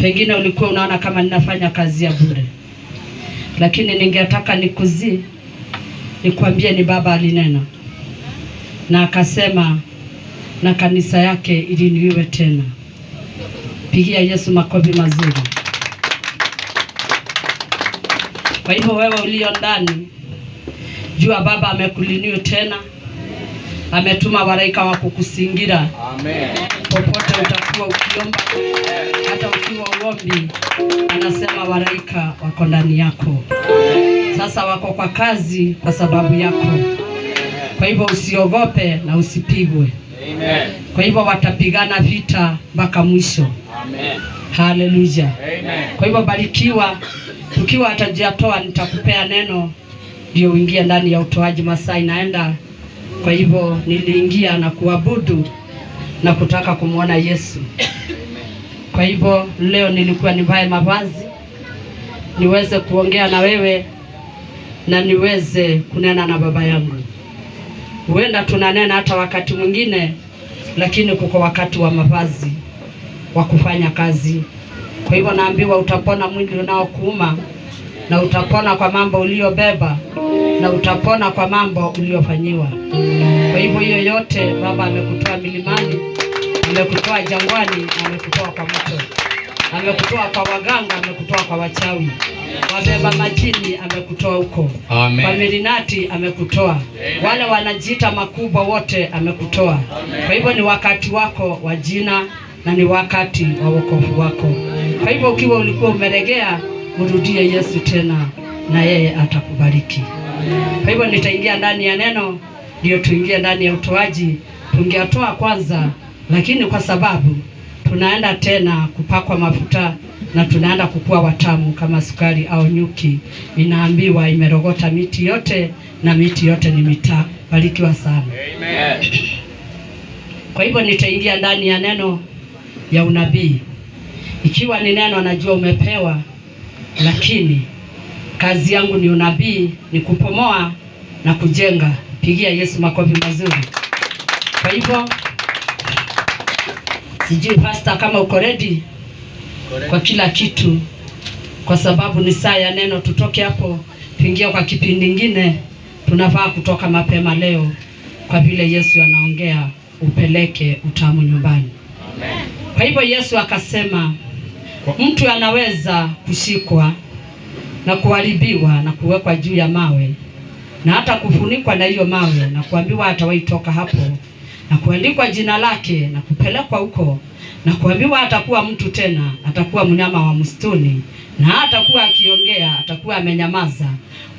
Pengine ulikuwa unaona kama ninafanya kazi ya bure. Lakini ningetaka nikwambie ni Baba alinena. Na akasema na kanisa yake iliinuliwe tena. Pigia Yesu makofi mazuri. Kwa hivyo wewe ulio ndani, jua Baba amekulinua tena. Ametuma malaika wa kukusingira. Amen. Popote utakuwa ukiomba, hata ukiwa uombi, anasema malaika wako ndani yako. Sasa wako kwa kazi kwa sababu yako. Kwa hivyo usiogope na usipigwe. Amen. Kwa hivyo watapigana vita mpaka mwisho. Amen. Haleluya. Amen. Kwa hivyo barikiwa. Tukiwa atajatoa nitakupea neno ndio uingie ndani ya utoaji. Masaa inaenda. Kwa hivyo niliingia na kuabudu na kutaka kumuona Yesu. Kwa hivyo leo nilikuwa nivae mavazi niweze kuongea na wewe na niweze kunena na Baba yangu. Huenda tunanena hata wakati mwingine, lakini kuko wakati wa mavazi wa kufanya kazi. Kwa hivyo naambiwa utapona mwili unaokuuma, na utapona kwa mambo uliobeba, na utapona kwa mambo uliofanyiwa. Kwa hivyo hiyo yote Baba amekutoa milimani, amekutoa jangwani, amekutoa kwa mto, amekutoa kwa waganga, amekutoa kwa wachawi, wabeba majini amekutoa huko. Amen. Kwa milinati amekutoa. Amen. Wale wanajiita makubwa wote amekutoa. Amen. Kwa hivyo ni wakati wako wa jina na ni wakati wa wokovu wako. Kwa hivyo ukiwa ulikuwa umeregea, mrudie Yesu tena na yeye atakubariki. Kwa hivyo nitaingia ndani ya neno ndio tuingie ndani ya utoaji. Tungeatoa kwanza, lakini kwa sababu tunaenda tena kupakwa mafuta na tunaenda kukua watamu kama sukari au nyuki, inaambiwa imerogota miti yote na miti yote ni mitaa. Barikiwa sana. Amen. Kwa hivyo nitaingia ndani ya neno ya unabii. Ikiwa ni neno najua umepewa, lakini kazi yangu ni unabii, ni kupomoa na kujenga. Pigia Yesu makofi mazuri. Kwa hivyo sijui pastor kama uko ready kwa kila kitu, kwa sababu ni saa ya neno. Tutoke hapo tuingie kwa kipindi kingine. Tunafaa kutoka mapema leo kwa vile Yesu anaongea upeleke utamu nyumbani. Amen. Kwa hivyo Yesu akasema mtu anaweza kushikwa na kuharibiwa na kuwekwa juu ya mawe na hata kufunikwa na hiyo mawe na kuambiwa hatawahi toka hapo, na kuandikwa jina lake na kupelekwa huko, na kuambiwa atakuwa mtu tena, atakuwa mnyama wa msituni, na hatakuwa akiongea, atakuwa amenyamaza.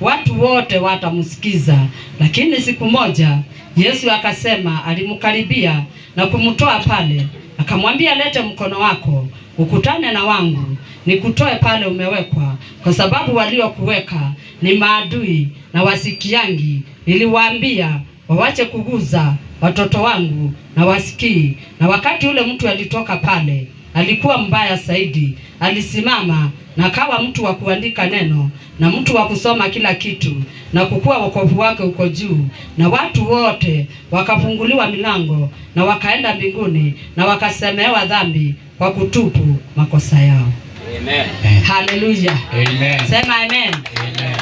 Watu wote watamsikiza. Lakini siku moja Yesu akasema, alimkaribia na kumtoa pale, akamwambia lete mkono wako ukutane na wangu, nikutoe pale umewekwa, kwa sababu waliokuweka ni maadui na wasikiangi. Niliwaambia wawache kuguza watoto wangu na wasikii. Na wakati ule mtu alitoka pale, alikuwa mbaya zaidi. Alisimama na kawa mtu wa kuandika neno na mtu wa kusoma kila kitu, na kukua wokovu wake uko juu, na watu wote wakafunguliwa milango na wakaenda mbinguni na wakasemewa dhambi kwa kutubu makosa yao. Amen. Haleluya. Amen. Sema amen. Amen.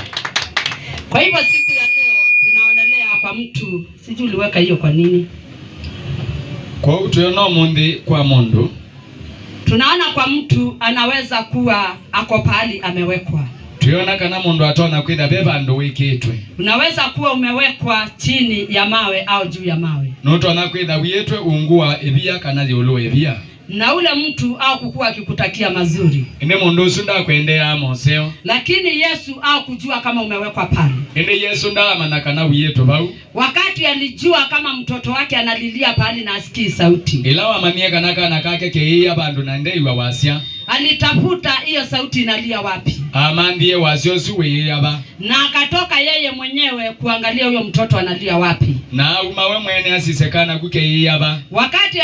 Kwa hivyo siku ya leo tunaonelea kwa mtu, sijui uliweka hiyo kwa nini? Kwa utuyono mundi kwa mundu. Tunaona kwa mtu anaweza kuwa ako pahali amewekwa. Tuiona kana mundu atona kwitha beba ndo wikitwe. Unaweza kuwa umewekwa chini ya mawe au juu ya mawe. Nutona kwitha witwe ungua ebia kana ziulu ebia. Na ule mtu au kukua akikutakia mazuri. Ine mundu sunda kwendea moseo. Lakini Yesu au kujua kama umewekwa pale. Ine Yesu ndamana kana wiyetu bau. Wakati alijua kama mtoto wake analilia pale na asikii sauti. Ilawa manie kana kake keiya bandu na ndeiwa wasya. Alitafuta hiyo sauti inalia wapi. Amandie wasyo suwe yaba. Na akatoka yeye mwenyewe kuangalia huyo mtoto analia wapi. Na umawe mwene asisekana kuke yaba. Wakati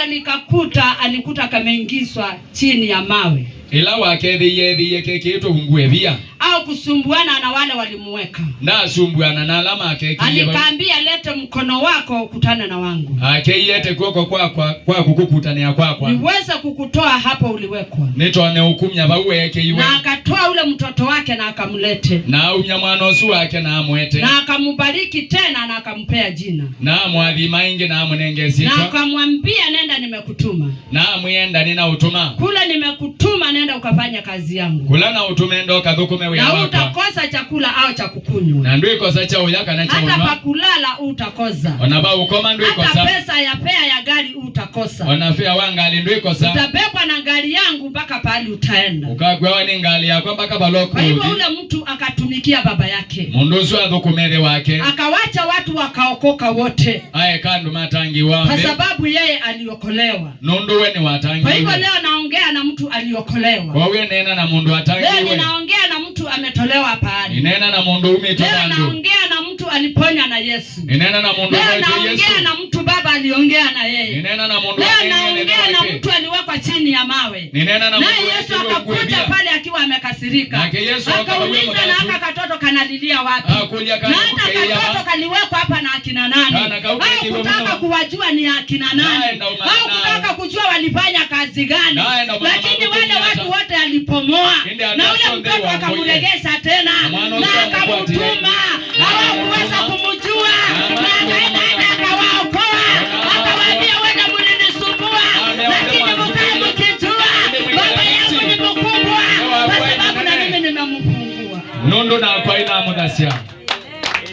alikuta kameingizwa chini ya mawe. Ila wakethe yethi yekeketwe ungue bia. au kusumbuana na wale walimuweka. Ndasumbuana na alama akeki. Alikaambia lete mkono wako ukutane na wangu. Akeyete kuoko kwa kukutania kwakwa. Niweze kukutoa hapo uliwekwa. Nitone hukumya baweke iwe. Na akatoa ule mtoto wake na akamlete. Na umya mwana osu wake na amwete. Na akambariki tena na akampea jina. Na amwadhima ingi na amunengesitwa. Na akamwambia nenda nimekutuma. Na amwenda nina utuma. Kula nimekutuma nenda ukafanya kazi yangu. Kula na utumendo kadhukume wea na wakwa. Na utakosa chakula au cha kukunywa. Na ndu ikosa cha uyaka na cha unywa. Hata pakulala utakosa. Onaba ukoma ndu ikosa. Hata pesa ya fea ya gari utakosa. Onafea wangali ndu ikosa. Utabebwa na gari yangu mpaka pahali utaenda. Ukagwewa ni ngali yako mpaka baloko. Kwa hivyo ule mtu akatumikia baba yake. Mundusu adhukumere wake. Akawacha watu wakaokoka wote. Aye kandu matangi wambe. Kwa sababu yeye aliokolewa. Nunduwe ni watangi. Kwa hivyo leo naongea na mtu aliokolewa. Kwa hiyo nena na mundu watangi. Leo ninaongea na mtu ametolewa pahali. Nena na mundu umetoka ndu. Leo naongea na mtu aliponywa na Yesu. Nena na mundu Leo naongea na mtu baba aliongea na yeye. Nena na mundu. Leo naongea na mtu aliwekwa chini ya mawe. Nena na mundu. Na Yesu akakuja pale akiwa amekasirika. Akauliza na aka katoto kanalilia wapi? Na hata katoto kaliwekwa hapa na akina nani? Au kutaka kuwajua ni akina nani? Au kutaka kujua walifanya kazi gani? Lakini wale watu wote alipomoa. Na ule mtoto akamregeza tena. Na akamtuma. Hawakuweza kumjua. Na akaenda akawaokoa. Akawaambia wenda mlinisumbua. Lakini mkae mkijua. Baba yangu ni mkubwa. Kwa sababu na mimi nimemfungua. Nondo na kwa ina mudasia.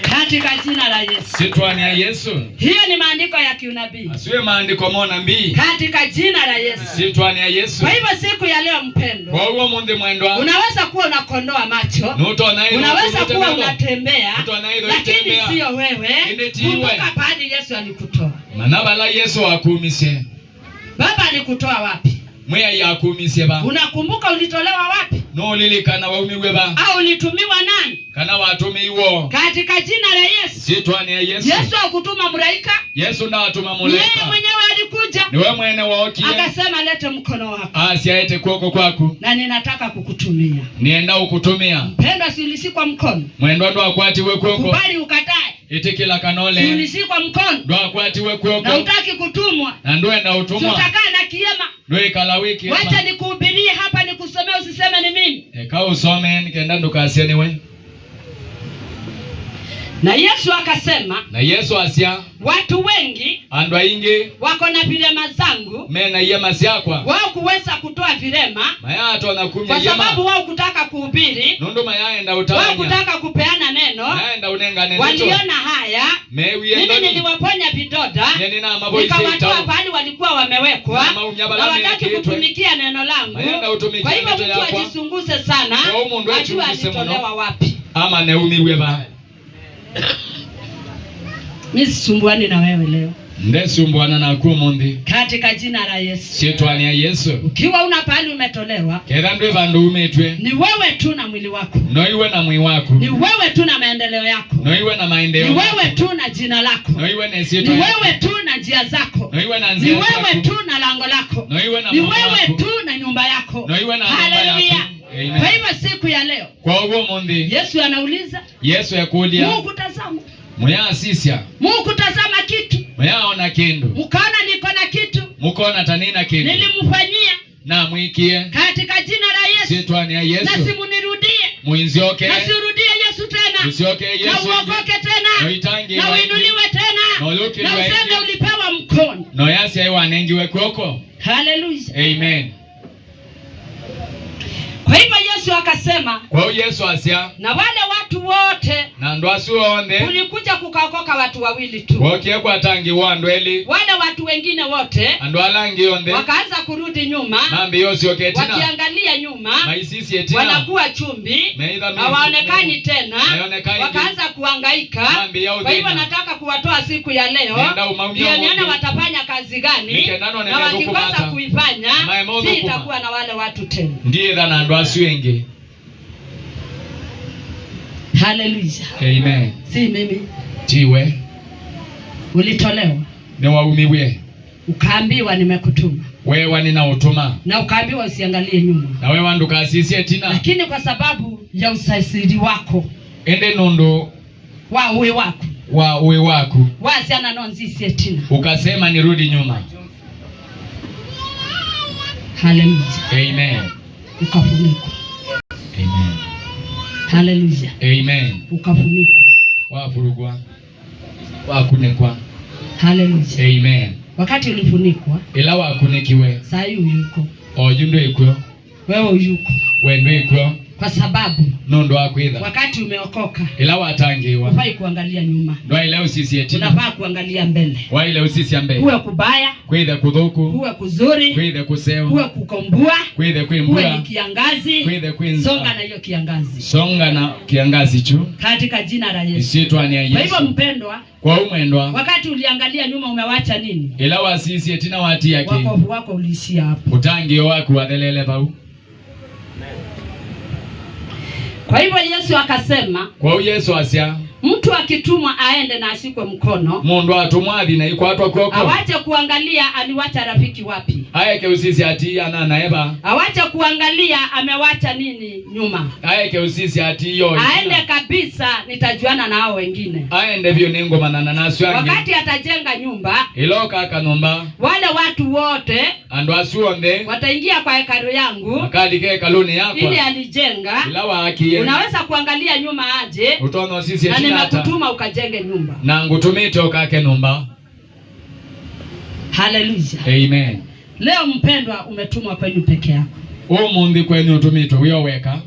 Katika jina la Yesu. Sitwani ya Yesu. Hiyo ni maandiko ya kiunabii. Asiwe maandiko mona mbii. Katika jina la Yesu. Sitwani ya Yesu. Kwa hivyo siku ya leo mpendo. Kwa huo mundi mwendwa. Unaweza kuwa unakondoa macho. Unaweza kuwa unatembea. Lakini sio wewe. Kumbuka pahali Yesu alikutoa. Manabala Yesu akumise. Baba alikutoa wapi? Mwea ya kumise ba. Unakumbuka ulitolewa wapi? No lilikana waumiwe ba. Au ulitumiwa nani? Kana watumiwo. Katika jina la Yesu. Sitwani ya Yesu. Yesu hakutuma malaika. Yesu na atuma malaika. Yeye mwenyewe alikuja. Ni wewe mwenyewe waokia. Akasema lete mkono wako. Asiaete kuoko kwako. Na ninataka kukutumia. Nienda ukutumia. Mpendwa si ulishikwa mkono. Mwendwa ndo akwati we kuoko. Kubali ukatae. Itikila kanole. Si ulishikwa mkono. Ndo akwati we kuoko. Na utaki kutumwa. Na ndo enda utumwa. Tutakaa na kiema. Ndo ikala wiki. Wacha nikuhubirie hapa nikusomee usiseme ni mimi. Eka usome nikenda ndo kasia niwe. Na Yesu akasema. Na Yesu asia. Watu wengi. Andwa ingi. Wako na vilema zangu. Mena iya masiakwa. Wao kuweza kutoa vilema. Maya atona kumya kwa sababu wao kutaka kuhubiri. Nundu maya enda utawanya. Wao kutaka kupeana neno. Maya enda unenga neno. Waliona haya. Mimi niliwaponya vidoda. Nikawatoa pahali walikuwa wamewekwa. Na wataki kutumikia neno langu. Kwa hivyo mtu ajisunguze sana. Ajue alitolewa wapi. Ama neumiwe ba. Mimi sisumbuani na wewe leo. Ndesumbuana na kumundi. Katika jina la Yesu. Sitwani ya Yesu. Ukiwa una pahali umetolewa. Keda ndwe vandu umetwe. Ni wewe tu na mwili wako. No iwe na mwili wako. Ni wewe tu na maendeleo yako. No iwe na maendeleo. Ni wewe tu na jina lako. No iwe na sito. Ni wewe tu na njia zako. No iwe na njia zako. Ni wewe tu na lango lako. No iwe na ni wewe tu na nyumba yako. No iwe na nyumba yako. Amen. Kwa hivyo siku ya leo. Kwa huo mundi. Yesu anauliza. Yesu yakulia. Mungu tazama. Mwaya asisia. Mungu tazama kitu. Mwaya ona kindu. Mukaona niko na kitu. Mukaona tanina kindu. Nilimfanyia. Na mwikie. Katika jina la Yesu. Sitwani ya Yesu. Na simunirudie. Muinzioke. Na sirudie Yesu tena. Usioke Yesu. Na uokoke tena. No itangi. Na uinuliwe tena. No luki. Na useme ulipewa mkono. No yasi ya wanengiwe kuoko. Hallelujah. Amen. Kwa hivyo Yesu akasema. Kwa hiyo Yesu asia. Na wale watu wote. Na ndo asuonde. Ulikuja kukaokoka watu wawili tu. Wokie kwa tangi wandweli. Wale watu wengine wote. Ando alangi onde. Wakaanza kurudi nyuma. Mambi yosi oketina. Wakiangalia nyuma. Maisisi etina. Wanakuwa chumbi. Hawaonekani tena. Wakaanza kuhangaika. Kwa hivyo nataka kuwatoa siku ya leo. Ndio nione watafanya kazi gani. Na wakikosa kuifanya. Si itakuwa na wale watu tena. Ndiye dhana ando asuenge. Hallelujah. Amen. Si mimi. Tiwe. Ulitolewa. Ni waumiwe. Ukaambiwa nimekutuma. wewe nina utuma na ukaambiwa usiangalie nyuma, na wewe ndukasisie tina, lakini kwa sababu ya usasiri wako ende nondo wa uwe wako wasiana nonzisie tina, ukasema nirudi nyuma. Hallelujah. Amen. Ukafunikwa. Amen. Hallelujah. Amen. Ukafunikwa. Wafurugwa. Wakunekwa. Hallelujah. Amen. Wakati ulifunikwa, ila wakunikiwe, saa hii uyuko. Ojundo ikwo. Wewe uyuko. Wendo ikwo. Kwa sababu nondo akwitha. Wakati umeokoka, ila watangiwa. Ufai kuangalia nyuma. Ndo ile usisi etina. Unafaa kuangalia mbele. Wa ile usisi mbele. Uwe kubaya, kwitha kuthuku, uwe kuzuri, kwitha kuseo, uwe kukombua, kwitha kwimbura, uwe ni kiangazi, kwitha kwinza. Songa na hiyo kiangazi. Songa na kiangazi chu. Katika jina la Yesu. Isitwa ni ya Yesu. Kwa hivyo mpendwa, kwa umwendwa, wakati uliangalia nyuma umewacha nini? Ila wasisi etina wati yake. Wokovu wako ulishia hapo. Utangio wako wathelele bau. Kwa hivyo Yesu akasema, kwa Yesu asya, mtu akitumwa aende na ashikwe mkono. Mundu atumwathi na ikwatwa kwoko. Awache kuangalia aliwacha rafiki wapi. Ayeke usisi ati ana na eba. Awache kuangalia amewacha nini nyuma. Ayeke usisi ati yo. Aende kabisa, nitajuana na hao wengine. Aende vyo ningo manana nasu yangi. Wakati atajenga nyumba, iloka akanomba, wale watu wote andu asuonde wataingia kwa hekalu yangu. Akali ke kaluni yako. Ili alijenga. Ilawa akie. Unaweza kuangalia nyuma aje. Utono sisi ati na kutuma ukajenge nyumba. Na ngutumite ukake nyumba. Hallelujah. Amen. Leo mpendwa, umetumwa kwenu peke yako. Umundi kwenu utumito uyoweka.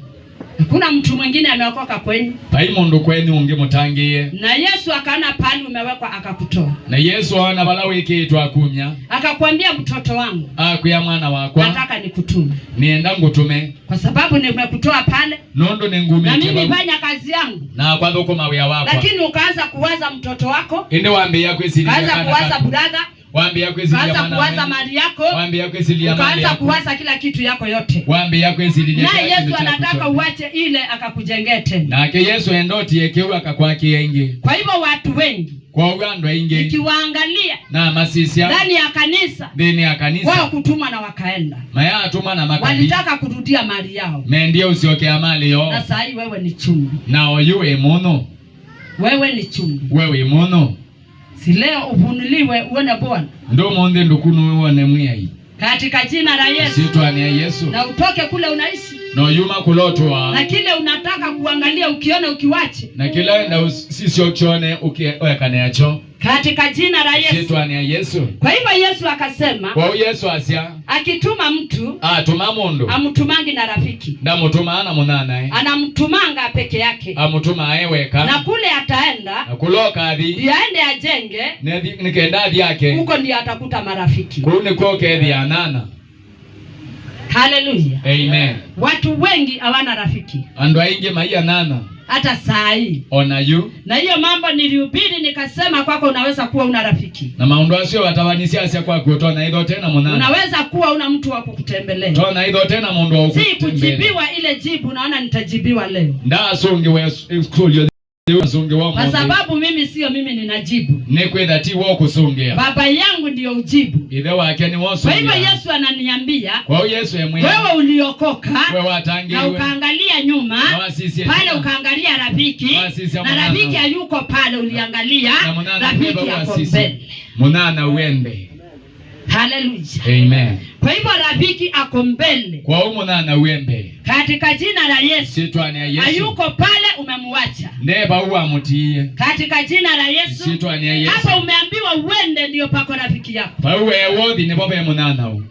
Hakuna mtu mwingine ameokoka kwenu. Pai mundu kwenu ungimutangiye. Na Yesu akaona pale umewekwa akakutoa. Na Yesu aona balawe kitu akumya. Akakwambia mtoto wangu. Akuya mwana wako. Nataka nikutume. Nienda ngutume. Kwa sababu nimekutoa pale. Nondo ni ngumi. Na mimi fanya kazi yangu. Na kwa dhoko mawia wako. Lakini ukaanza kuwaza mtoto wako. Inde waambia kwesilia kana. Ukaanza kuwaza brother. Waambia kwesilia mwana. Ukaanza kuwaza mali yako. Waambia kwesilia mali yako. Ukaanza kuwaza kila kitu yako yote. Waambia kwesilia. Na Yesu anataka uache ile akakujengea tena. Na ke Yesu endoti yekewa akakwaki ingi. Kwa hivyo watu wengi kwa ugando ingi. Ikiwaangalia na masisia ndani ya kanisa. Ndani ya kanisa. Wao kutuma na wakaenda. Maya atuma na makabi. Walitaka kurudia mali yao. Mendia usiokea mali yo. Na sahi wewe ni chumvi. Na oyuwe mono. Wewe ni chumvi. Wewe mono. Si leo uvunuliwe uone Bwana. Ndo monde ndukunu uone mwai. Katika jina la Yesu. Sitwani ya Yesu. Na utoke kule unaishi. No yuma kulotwa. Na kile unataka kuangalia ukione ukiwache. Na kile enda sisi ukione ukiweka nacho. Katika jina la Yesu. Sitwani ya Yesu. Kwa hivyo Yesu akasema. Kwa Yesu asya. Akituma mtu. Tuma mundu. Amtumangi na rafiki. Ndamutuma ana munana. Anamtumanga peke yake. Amutuma ayeweka. Na kule ataenda. Na kuloka athi. Yaende ajenge. Nikenda athi yake. Huko ndiyo atakuta marafiki. Kuni koke athi ya nana. Hallelujah. Amen. Watu wengi hawana rafiki. Andu aingi maia nana. Hata saa hii. Ona yu. Na hiyo mambo nilihubiri nikasema kwako unaweza kuwa una rafiki. Na maundu asio watawanisia asya kwa kutona hidho tena munana. Unaweza kuwa una mtu wa kukutembelea. Tona hidho tena mundu wa kukutembelea. Si kujibiwa ile jibu naona nitajibiwa leo. Nda asungi wa school kwa sababu mimi sio mimi ninajibu. Nikwetha ti wo kusungia. Baba yangu ndio ujibu. Ithe wake ni wo sungia. Kwa hivyo Yesu ananiambia. Kwa Yesu yemwe. Wewe uliokoka. Wewe watangiwe. Na ukaangalia nyuma. Pale ukaangalia rafiki. Na rafiki hayuko pale uliangalia. Rafiki yako mbele. Munana uende. Hallelujah. Amen. Kwa hivyo rafiki ako mbele. Kwa umunana uembe. Katika jina la Yesu. Sitwani ya Yesu. Hayuko pale umemwacha. Neba uwa mutiye. Katika jina la Yesu. Sitwani ya Yesu. Hapa umeambiwa uende ndio pako rafiki yako. Pa uwe wodi ni bobe munana u.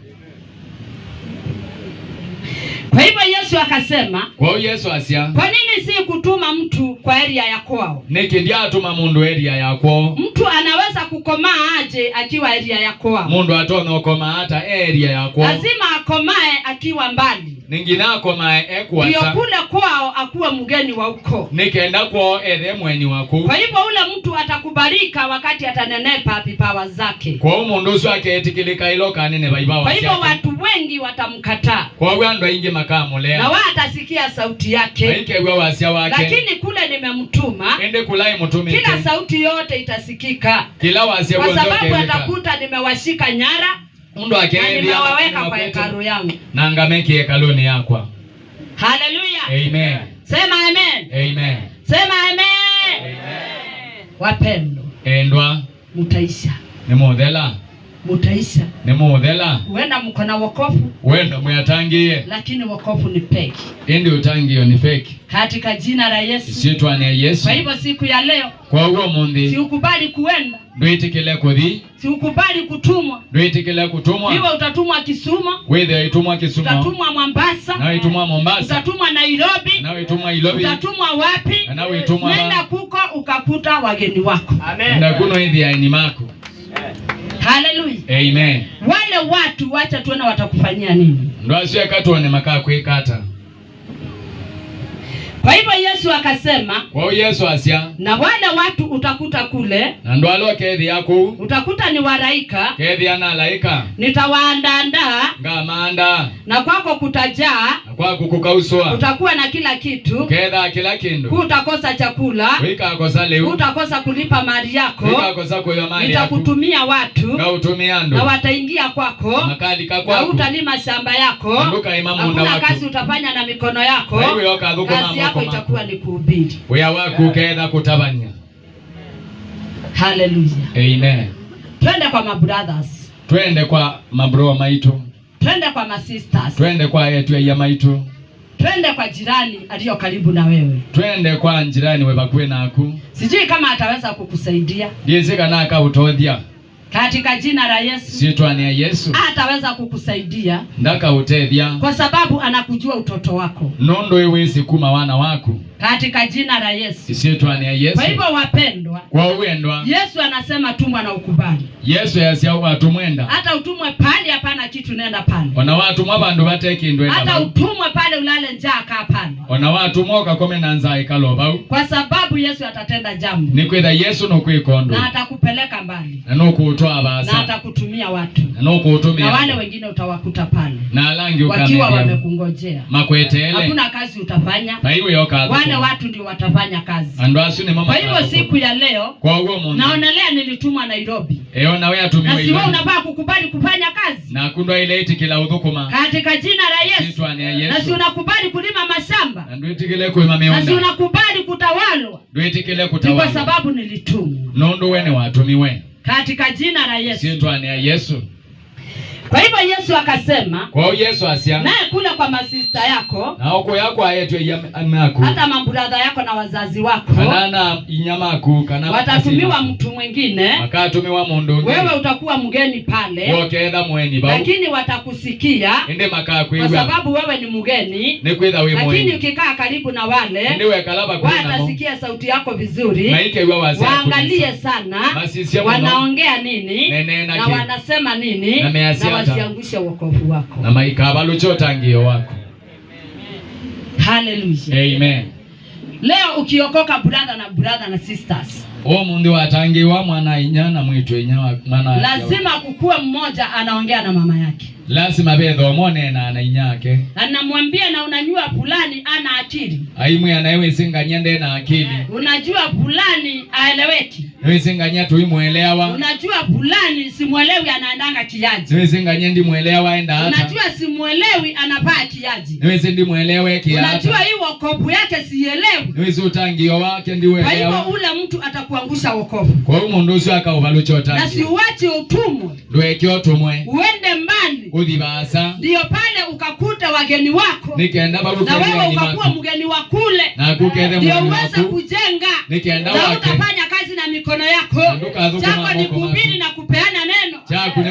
Kwa hivyo Yesu akasema. Kwa Yesu asya. Kwa nini si kutuma mtu kwa area ya kwao? Niki ndia atuma mundu area ya kwao. Mtu anaweza kukomaa aje akiwa area ya kwao? Mundu atona ukoma hata area ya kwao. Lazima akomae akiwa mbali. Ningina akomae ekwasa. Ndio kule kwao akuwa mgeni wa uko. Nikenda kwao ethe mweni wako. Kwa hivyo ule mtu atakubarika wakati atanenepa vipawa zake. Kwa mundu usu aketikilika ilo kanene baibawa. Kwa hivyo watu wengi watamkataa. Kwa wando ingi makamulea. Na atasikia sauti yake. Haikegwa wasia wake. Lakini kule nimemtuma. Ende kulai mutumike. Kila sauti yote itasikika. Kila wasia kwa sababu atakuta nimewashika nyara. mundu akethia nimewaweka kwa hekalu yangu na ngameki hekaluni yakwa. Haleluya. Amen. Sema amen. Amen. Sema amen. Amen. Wapendo, Endwa mutaisha. ni muthela. Mutaisha. Ni muthela. Huenda mko na wokovu. Wenda muyatangie. Lakini wokovu ni fake. Indi utangio ni fake. Katika jina la Yesu. Sitwa ni Yesu. Kwa hivyo siku ya leo, kwa huo mundi, si ukubali kuenda. Ndwitikile kuthi. Si ukubali kutumwa. Ndwitikile kutumwa. Wewe utatumwa Kisumu. Wewe utumwa Kisumu. Utatumwa Mombasa. Na utumwa Mombasa. Utatumwa Nairobi. Na utumwa Nairobi. Utatumwa wapi? Na utumwa nenda kuko ukakuta wageni wako. Amen. Nenda kuno hivi aini mako. Haleluya. Amen. Wale watu wacha tuone watakufanyia nini. Ndo asiye katuone makaa kuikata. Kwa hivyo Yesu akasema, kwa Yesu asia, na wale watu utakuta kule, na ndo alo kethi yako utakuta ni waraika, kethi ana laika, nitawaandaa ngamanda, na kwako kutajaa, na kwako kukauswa, utakuwa na kila kitu, kedha kila kindu, hutakosa chakula, hutakosa leo, hutakosa kulipa mali yako, hutakosa kulipa mali yako, nitakutumia watu, na utumia ndo, na wataingia kwako, makali kwako, na utalima shamba yako, hakuna kazi utafanya na mikono yako, kazi yako itakuwa ni kuhubiri. Wewe wako kedha kutabanya. Hallelujah. Amen. Twende kwa my brothers. Twende kwa mabro maitu. Twende kwa my sisters. Twende kwa yetu ya maitu. Twende kwa jirani aliyo karibu na wewe. Twende kwa jirani webakwe naku. Sijui kama ataweza kukusaidia. Yezeka naka utodia. Katika jina la Yesu. Sitwa ni Yesu. Ataweza kukusaidia. Ndaka utedia. Kwa sababu anakujua utoto wako. Nondo wewe sikuma wana wako. Katika jina la Yesu. Sitwa ni Yesu. Kwa hivyo wapendwa, kwa uendwa, Yesu anasema tumwa na ukubali. Yesu yasia watumwenda. Hata utumwe pale hapana kitu nenda pale. Wana watu mwabandu bateki ndwenda. Hata utumwe pale ulale njaa kaa pale. Wana watu mwoka kome na nzai kaloba. Kwa sababu Yesu atatenda jambo. Ni kwenda Yesu no kwikondo. Na atakupeleka mbali. Na no kutoa basa. Na atakutumia watu. Na no kutumia. Na wale wengine utawakuta pale. Na alangi wakiwa wamekungojea. Makwetele. Hakuna kazi utafanya. Na hiyo yoka. Wale watu ndio watafanya kazi. Ando asuni mama. Kwa hivyo siku ya leo, kwa huo Mungu, naonelea nilitumwa Nairobi. Na wewe atumiwe. Na si wewe unafaa kukubali kufanya kazi. Na kundwa ile iti kila udhukuma. Katika jina la Yesu. Na si unakubali kulima mashamba. Na ndio itikile kuima meonda. Na si unakubali kutawalwa. Ndio itikile kutawalwa. Kwa sababu nilitumwa. Nondo wene watumiwe. Katika jina la Yesu. Sitwa ni Yesu. Kwa hivyo Yesu akasema, kwa Yesu asia, naye kule kwa masista yako, na huko yako ayetu yako, hata mambradha yako na wazazi wako, kanana inyamaku kana watatumiwa mtu mwingine, wakatumiwa mundu, wewe utakuwa mgeni pale, wokenda mweni bau, lakini watakusikia ende makaa kuiwa, kwa sababu wewe ni mgeni, ni kwenda wewe mweni, lakini ukikaa karibu na wale, ndiwe kalaba kwa namo, watasikia sauti yako vizuri, na ike wewe wazi, waangalie sana wanaongea nini, na wanasema nini, na wasiangushe wokovu wako. Na maikaba luchotangio wako. Hallelujah. Amen. Leo ukiokoka brother na sisters, mundu watangiwa mwana inyana mwitu inyana mwana, lazima kukua mmoja anaongea na mama yake. Lazima bedho mone na anainyake. Anamwambia na unajua fulani ana akili. Aimu anayewe singanyende na akili. Unajua fulani aeleweki. Wewe singanya tu imuelewa. Unajua fulani simuelewi anaendanga kiaji. Wewe singanyendi muelewa enda hata. Unajua simuelewi anapaa kiaji. Wewe sindi muelewe kiaji. Unajua hii wokovu yake sielewi. Wewe utangio wake ndiwe elewa. Kwa hivyo ule mtu atakuangusha wokovu. Kwa hiyo mundu usio akauvaluchotangio. Na si uache utumwe. Ndio ekyotumwe. Uende mbali. Udibasa. Ndio pale ukakuta wageni wako. Nikaenda baruka. Na wewe ukakuwa mgeni wa kule. Na kukethe ndio uweze kujenga. Nikaenda wake. Na utafanya kazi na mikono yako. Chako ni kuhubiri na kupeana neno.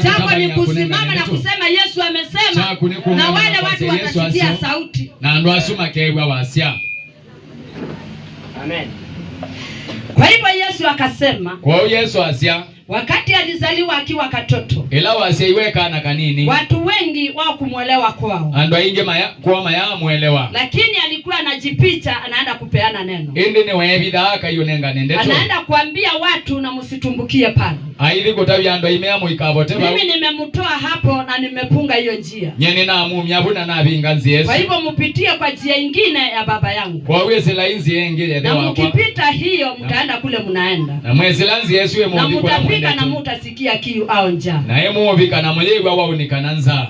Chako ni kusimama na kusema Yesu amesema. Na wale watu watasikia sauti. Na ndo asuma kewa wasia. Amen. Kwa hivyo Yesu akasema. Kwa Yesu asia. Wakati alizaliwa akiwa katoto. Ila wasiiweka na kanini. Watu wengi wao kumuelewa kwao. Ando inge kwa maya muelewa. Lakini alikuwa anajipicha anaenda kupeana neno. Indi ni webida aka yunenga nendeto. Anaenda kuambia watu na msitumbukie pale. Aidhi kutabi ando imea muikaboteba. Mimi nimemtoa hapo na nimepunga hiyo njia. Nyeni na amumyabuna na vinganzi Yesu. Kwa hivyo mpitie kwa njia nyingine ya baba yangu. Kwa wese la inzi yenge ya dewa kwa. Na mkipita hiyo mtaenda kule mnaenda. Na mwezi lanzi Yesu ye mwezi kwa muovika na mutasikia kiu au njaa. Naye muovika na mulewa waunikana nzaa.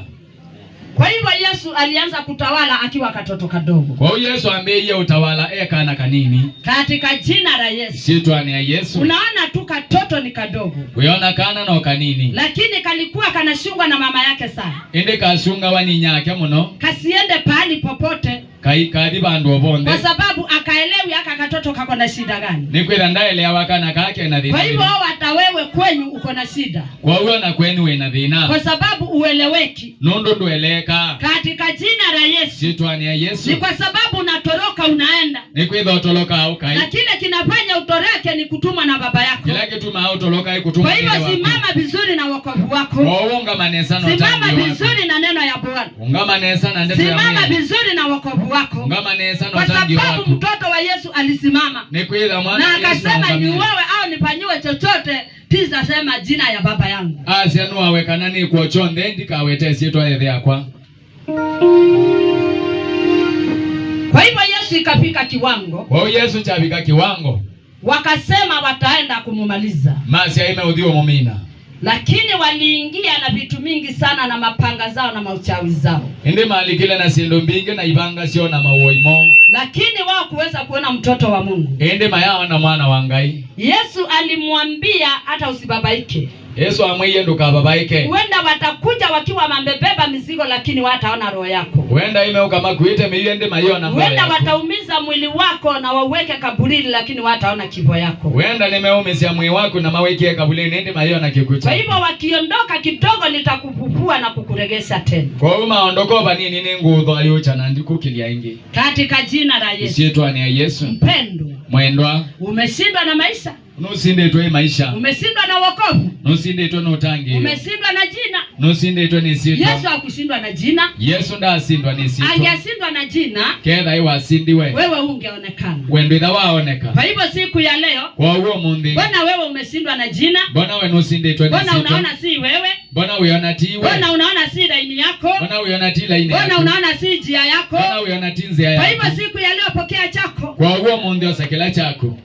Kwa hivyo Yesu alianza kutawala akiwa katoto kadogo. Kwa hiyo Yesu ambaye utawala kana kanini. Katika jina la Yesu. Sitwani ya Yesu. Unaona tu katoto ni kadogo. Unaona kana na kanini. Lakini kalikuwa kanashungwa na mama yake sana. Ende kasunga wani nyake muno. Kasiende pahali popote. Kadi bandu obonde. Kwa sababu akaelewi aka katoto kako na shida gani. Nikwenda ndaelewa kana kake na dhina. Kwa hivyo hata wewe kwenyu uko na shida. Kwa hiyo na kwenu wewe na dhina. Kwa sababu ueleweki. Nondo ndueleka. Katika jina la Yesu. Sitwani ya Yesu. Ni kwa sababu unatoroka unaenda. Nikwenda utoroka au kai. Na kile kinafanya utoroke ni kutumwa na baba yako. Kila kitu utoroka kutumwa. Kwa hivyo simama vizuri na wokovu wako. Ungamane no simama vizuri na neno ya Bwana. Ungamane sana ndeto ya Mungu. Simama vizuri na wokovu wako. Ungamane sana kwa sababu mtoto wa Yesu alisimama. Nikwenda mwana na akasema ni wewe au nifanyiwe chochote tiza sema jina ya baba yangu. Asianu aweka nani kwa chonde ndikawete sitwa yeye yakwa. Kwa hivyo Yesu ikafika kiwango. Kwa Yesu chavika kiwango. Wakasema wataenda kumumaliza. Masi aime udhiwa mumina. Lakini waliingia na vitu mingi sana na mapanga zao na mauchawi zao. Ende mahali kile na sindo mbinge na ibanga sio na mauoimo. Lakini wao kuweza kuona mtoto wa Mungu. Ende mayawa na mwana wa Ngai. Yesu alimwambia hata usibabaike. Yesu amwiye nduka babaike. Huenda watakuja wakiwa wamebeba mizigo lakini wataona roho yako. Huenda ime kama kuite miende maiona mbele. Huenda wataumiza mwili wako na waweke kaburini lakini wataona kifo yako. Huenda nimeumiza mwili wako na maweke kaburini nende maiona kikucha. Kwa hivyo wakiondoka kidogo litakupupua na kukuregesha tena. Kwa hiyo maondoko bani nini ngudho ayocha na ndikukilia ingi. Katika jina la Yesu. Sitwani ya Yesu. Mpendwa. Mwendwa. Umeshindwa na maisha. Nusindetwe maisha. Umeshindwa na wokovu. Nusindetwe na utangi. Umeshindwa na jina. Nusindetwe ni sitwa. Yesu hakushindwa na jina. Yesu ndasindwa ni sitwa. Angeshindwa na jina. Kedha iwasindiwe. Wewe ungeonekana. Wendwa waoneka. Kwa hivyo siku ya leo. Kwa huo mundi. Mbona wewe umeshindwa na jina? Mbona wewe nusindetwe ni sitwa? Mbona unaona si wewe? Mbona unaona ti wewe? Mbona unaona si laini yako? Mbona unaona ti laini yako? Mbona unaona si njia yako? Mbona unaona ti njia yako? Kwa hivyo siku ya leo pokea chako. Kwa huo mundi osakela chako.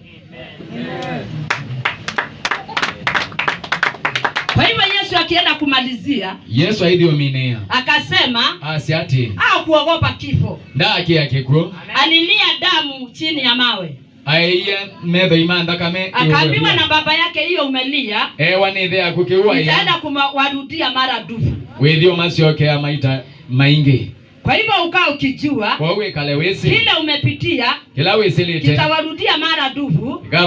Kwa hivyo Yesu akienda kumalizia, Yesu aidio minea. Akasema, asiati. Kuogopa kifo. Ndaki yake kwa. Alilia damu chini ya mawe. Aiye mebe imanda kame. Akaambiwa na baba yake hiyo umelia. Wanithea kukiua ya. Nitaenda kuwarudia mara dufu. Wedio masioke ya maita maingi. Kwa hivyo ukao ukijua. Kwa uwe kalewesi. Kile umepitia. Kila wesilite. Kitawarudia mara dufu. Na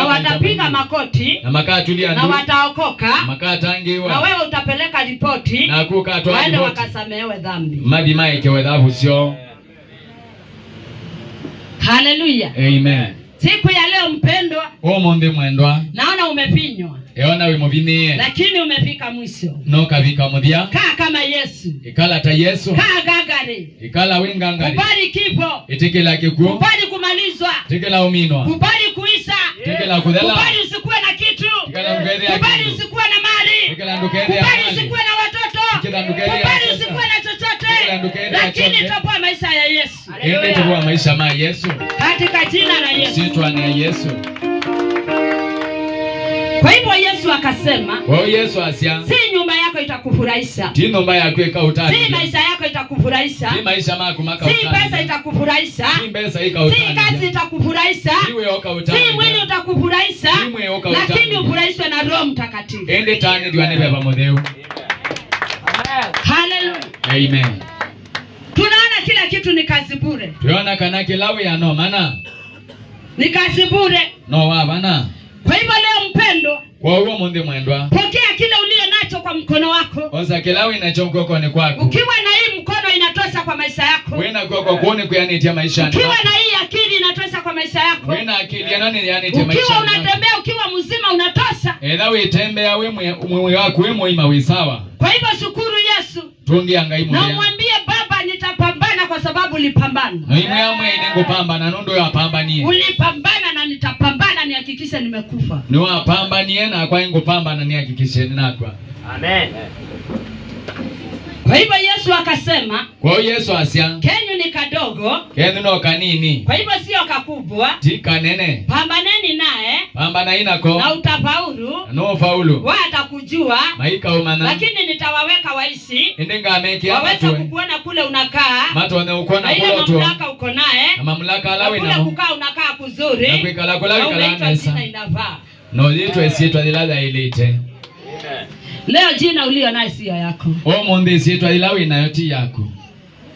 watapiga makoti. Na makatulia ndu. Na wataokoka. Makatangiwa. Na wewe utapeleka ripoti. Na kukatwa ripoti. Waende wakasamehewe dhambi. Madi maike wedhabu sio. Hallelujah. Amen. Siku ya leo mpendwa. Monde mwendwa. Naona umepinywa. Eona wimuvinie. Lakini umefika mwisho. No kavika mudia. Kaa kama Yesu. Ikala ta Yesu. Kaa gagari. Ikala wingangari. Kubali kifo. Itikila kikuo. Kubali kumalizwa. Itikila uminwa. Kubali kuisha. Itikila kudhala. Kubali usikuwe na kitu. Itikila ndukedhea. Kubali usikuwe na mali. Itikila ndukedhea. Kubali usikuwe na watoto. Itikila ndukedhea. Kubali usikuwe na chochote. Itikila ndukedhea. Lakini tupua maisha ya Yesu. Ende tupua maisha ma Yesu. Katika jina la Yesu. Sitwani ya Yesu. Kwa hivyo Yesu akasema, Yesu asia. Si nyumba yako itakufurahisha. Ti nyumba yako ikauta. Si maisha yako itakufurahisha. Si maisha mako makauta. Si pesa itakufurahisha. Si pesa ikauta. Si kazi itakufurahisha. Si wewe ukauta. Si mwili utakufurahisha. Si wewe ukauta. Lakini ufurahishwe na Roho Mtakatifu. Ende tani diwane beba modeu. Hallelujah. Amen. Tunaona kila kitu ni kazi bure. Tunaona kana kilawe ya no mana. Ni kazi bure. No wa bana. Kwa hivyo leo mpendo. Kwa huo monde mwendwa. Pokea kile ulio nacho kwa mkono wako. Oza kilawe inachongoko ni kwako. Ukiwa na hii mkono inatosha kwa maisha yako. Wena kwa kuone kuyanitia maisha. Ukiwa na hii akili inatosha kwa maisha yako. Wena akili ya nani yanitia maisha. Ukiwa unatembea ukiwa mzima unatosha. Edawe tembea wewe wako wewe moima wisawa. Kwa hivyo shukuru Yesu. Tungi angaimu. Na mwambie Baba nitapambana kwa sababu ulipambana. Na ime yamwe inengopamba nondo ya pambanie. Ulipambana na nitapambana nihakikishe nimekufa. Ni wapambanie na kwa ingopambana nihakikishe ninakwa. Amen. Kwa hivyo Yesu akasema. Kwa Yesu asia. Kenyu ni kadogo, kendu no kanini, kwa hivyo sio kakubwa. tika nene, Pambaneni naye, pambana inako, na utafaulu. no faulu, Watakujua, maika umana, lakini nitawaweka waishi, indenga ameki waweza kukuona kule unakaa, matone ukona na ile kuloto, mamlaka uko naye, na mamlaka alawi kule na kukaa unakaa kuzuri, na kuikala kulawi na unaitwa kalanesa, jina inavaa. no yitwa esitwa dilada ilite. Leo jina ulio nayo sio yako. Omundi esitwa ilawi na yoti yako.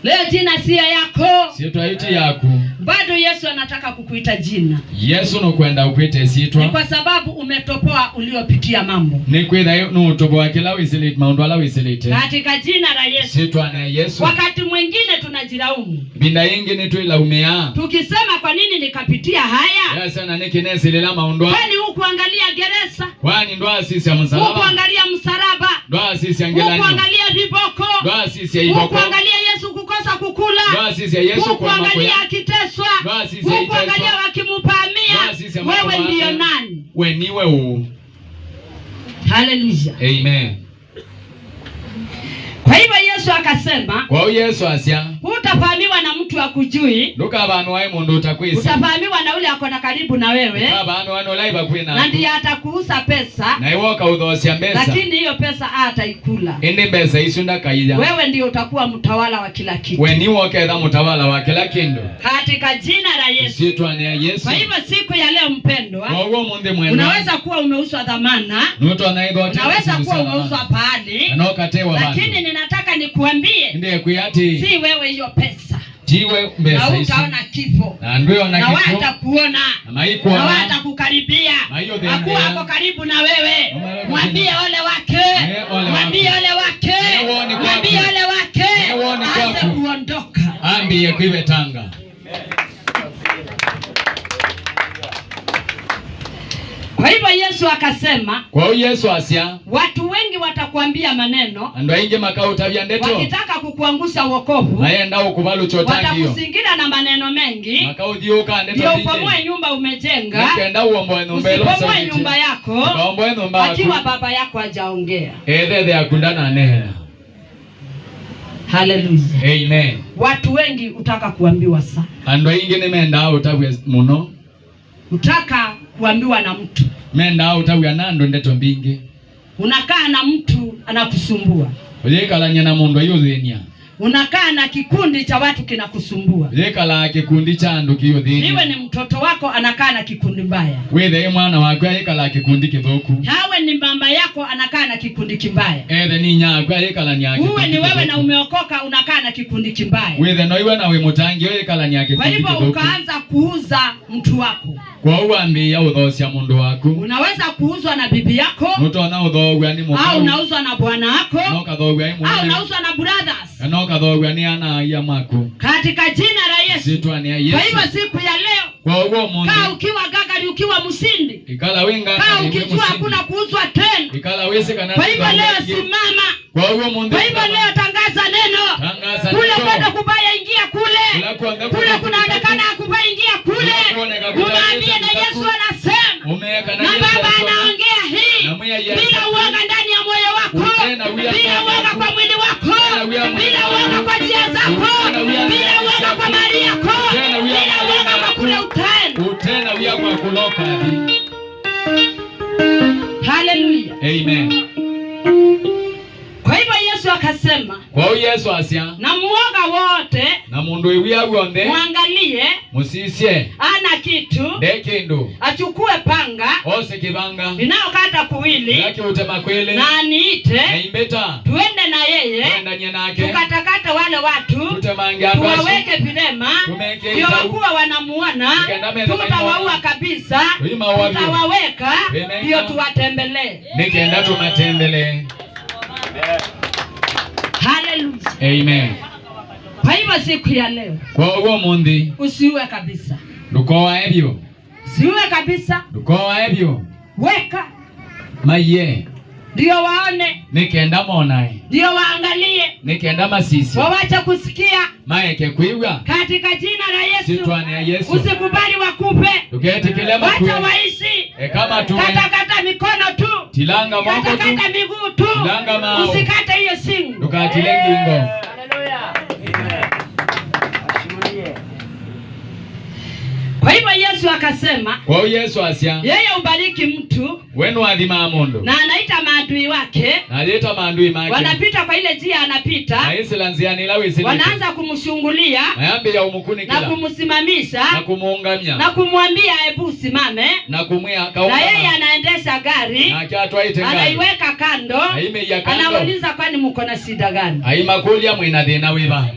Leo jina sio yako. Esitwa yoti yako. Bado Yesu anataka kukuita jina. Yesu no kwenda ukwite Ni esitwa. kwa sababu umetopoa uliopitia mambo. Ni kwenda no toboa kila wisilite maundu ala wisilite. Katika jina la Yesu. Esitwa na Yesu. Wakati mwingine tunajilaumu. Binda yingi ni tuilaumia. Tukisema kwa nini nikapitia haya? Yesu na nikinesi lela maundu. Kwani huku angalia gereza? Kwani ndo asisi ya msalaba. Huku angalia msalaba. Ndo asisi ya ngelani. Huku angalia viboko. Ndo asisi ya iboko. Huku angalia Yesu kukosa kukula. Ndo asisi ya Yesu huku kwa angalia akiteswa. Huku angalia wakimupamia. Wewe ndiyo nani? We niwe u. Hallelujah. Amen. Kwa hivyo Yesu akasema, kwa Yesu asya, utafahamiwa na mtu akujui. Nduka abantu wae mundu utakwisi. Utafahamiwa na ule akona karibu na wewe. Abantu wano laiba kwina. Na ndiye atakuuza pesa. Na iwoka udhosia mbesa. Lakini hiyo pesa ataikula. Indi mbesa isunda kaija. Wewe ndiye utakuwa mtawala wa kila kitu. We niwoke edha mtawala wa kila kindu. Katika jina la Yesu. Sitwa ni ya Yesu. Kwa hivyo siku ya leo mpendwa, kwa uo mundi mwenda, unaweza kuwa umeuswa dhamana. Nuto anaidhote. Unaweza kuwa umeuswa pahali. Anokatewa bandu. Lakini ninataka nikuambie. Ndiye kuyati. Si wewe hiyo pesa. Jiwe mbesa isi. Na utaona kifo. Na nduyo na kifo. Na watakuona. Na maikuwa. Na watakukaribia. Hakuwa hako karibu na wewe. Mwambie ole wake. Mwambie ole wake. Mwambie ole wake. Aanze kuondoka. Ambiye kuiwe tanga. Kwa hivyo Yesu akasema, kwa Yesu asya, watu wengi watakuambia maneno, ando inge makao tabia ndeto, wakitaka kukuangusha wokovu, naenda ukubalu chotangio, watakuzingira na maneno mengi, makao dioka ndeto ndio upomoe nyumba umejenga, nikaenda uomboe numbelo sasa, upomoe nyumba yako, uomboe nyumba yako, akiwa baba yako hajaongea. Edhe akundana nehe. Hallelujah. Amen. Watu wengi utaka kuambiwa sana. Ando inge nimenda utabwe muno. Utaka kuambiwa na mtu. Menda utabwe nando ndeto mbingi. Unakaa na mtu anakusumbua. Ulikalanya na mundu yudhenia. Unakaa na kikundi cha watu kinakusumbua. Ulikala kikundi cha andu kiyudhenia. Iwe ni mtoto wako anakaa na kikundi mbaya. Wethe mwana wako alikala kikundi kithoku. Hawe ni mama yako anakaa na kikundi kibaya. Ethe ni nyako alikala nya kikundi. Uwe ni wewe na umeokoka unakaa na kikundi kibaya. Wethe no iwe na we mutangi alikala nya kikundi kithoku. Kwa hivyo ukaanza kuuza mtu wako. Kwa uambi ya udhosia mundu wako. Unaweza kuuzwa na bibi yako. Muto na udhogwa ni mukau. Au unauzwa na bwana wako. No kadhogwa ni mwana. Au unauzwa na brothers. No kadhogwa ni ana ya mako. Katika jina la Yesu. Sitwa ni ya Yesu. Kwa hivyo siku ya leo, kwa uo mundu, kaa ukiwa gagari ukiwa mshindi. Ikala wenga kaa ukijua hakuna kuuzwa tena. Ikala wese kana. Kwa hivyo leo simama. Kwa uo mundu. Kwa hivyo leo tangaza neno. Tangaza kule neno. kwenda kubaya ingia kule. Kule kunaonekana kubaya ingia kule. Unaambia na Yesu anasema. Na Baba anaongea hii. Bila uoga ndani ya moyo wako. Bila uoga kwa mwili wako. Bila uoga kwa njia zako. Bila uoga kwa mali yako. Bila uoga kwa kule utaenda. Utena uya kwa kuloka hii. Hallelujah. Amen. Kwa hivyo Yesu akasema, kwa Yesu asya, na muoga wote, na mundu iwia wonde, muangalie, musisye, ana kitu, dekindu, achukue panga, ose kibanga, inaokata kuwili, yake utema kwele, na aniite, na imbeta, tuende na yeye, tukatakata wale watu, tuwaweke vilema, ndio wakuwa wanamuona, tutawaua kabisa, tutawaweka, ndio tuwatembelee. Nikenda tumatembele. Hallelujah. Amen. Kwa hivyo siku ya leo, kwa uo mundi, usiue kabisa. Ndukowa ebyo. Usiue kabisa. Ndukowa ebyo. Weka. Maye. Ndio waone. Nikenda monae. Ndio waangalie. Nikenda masisi. Wawacha kusikia. Maeke kuiwa. Katika jina la Yesu. Sitwani ya Yesu. Usikubali wakupe. Tuketi kile makuwe. Wacha waishi. Kama tuwe. Kata mikono tu. Tilanga mwako tu. Kata miguu tu. Tilanga mao. Usikate hiyo singo. Tukatile ngingo. Hallelujah. Yesu akasema, kwa Yesu asya yeye ubariki mtu wenu adhima mundu na anaita maadui wake, aleta maadui make wanapita kwa ile njia anapita, na isila nziani la wisili wanaanza kumshungulia mayambi ya umukuni kila na kumsimamisha na kumuungamia na kumwambia hebu simame, na kumwia na kaunga yeye anaendesha gari, na kiatwa ite ngari anaiweka kando, haime ya kando, anauliza kwani mko na shida gani? haima kulia mwina dhina wiba.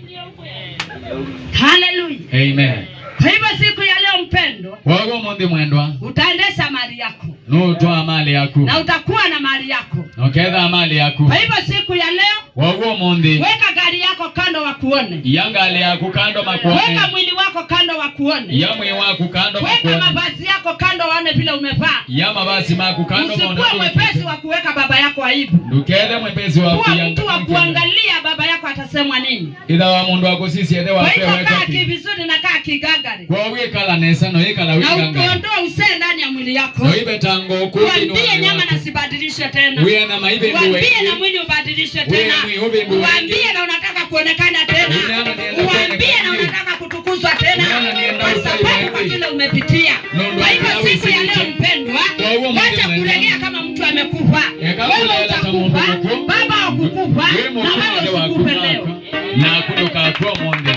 Hallelujah. Amen. Kwa hivyo siku ya leo mpendwa, wago mundi mwendwa utaendesha mali yako nutoa mali yaku na utakuwa na mali yako. noketha mali yaku. Kwa hivyo siku ya leo wago mundi weka gari yako kando wakuone, yangali yaku kando makuone, weka mwili wako kando wakuone, ya mwi waku kando weka makuone, mavazi yako kando waone vile umevaa. ya mavazi maku kando Usikuwa mwepesi wa kuweka baba yako aibu. ndukethe mwepesi wa Kuwa mtu wa kuangalia baba yako atasemwa nini. itha wa mundu wako sisi ethe wa Kwa hivyo kaa kwewe kivizuri na kaa kigagari, kwa wikala nesa no ikala na wikanga uondoe usee ndani ya mwili yako. no ibe tango kudi Uambie nyama na sibadilishe tena. uye na maibe nduwe Uambie na mwili ubadilishe tena. Uambie na unataka kuonekana tena. Uambie na unataka kutukuzwa tena. Kwa sababu kwa kile umepitia. Kwa hivyo siku ya leo mpendwa, wacha kuregea kama mtu amekufa. Wewe utakufa, baba hakukufa, na wewe usikufe leo. na kutoka kwa monde.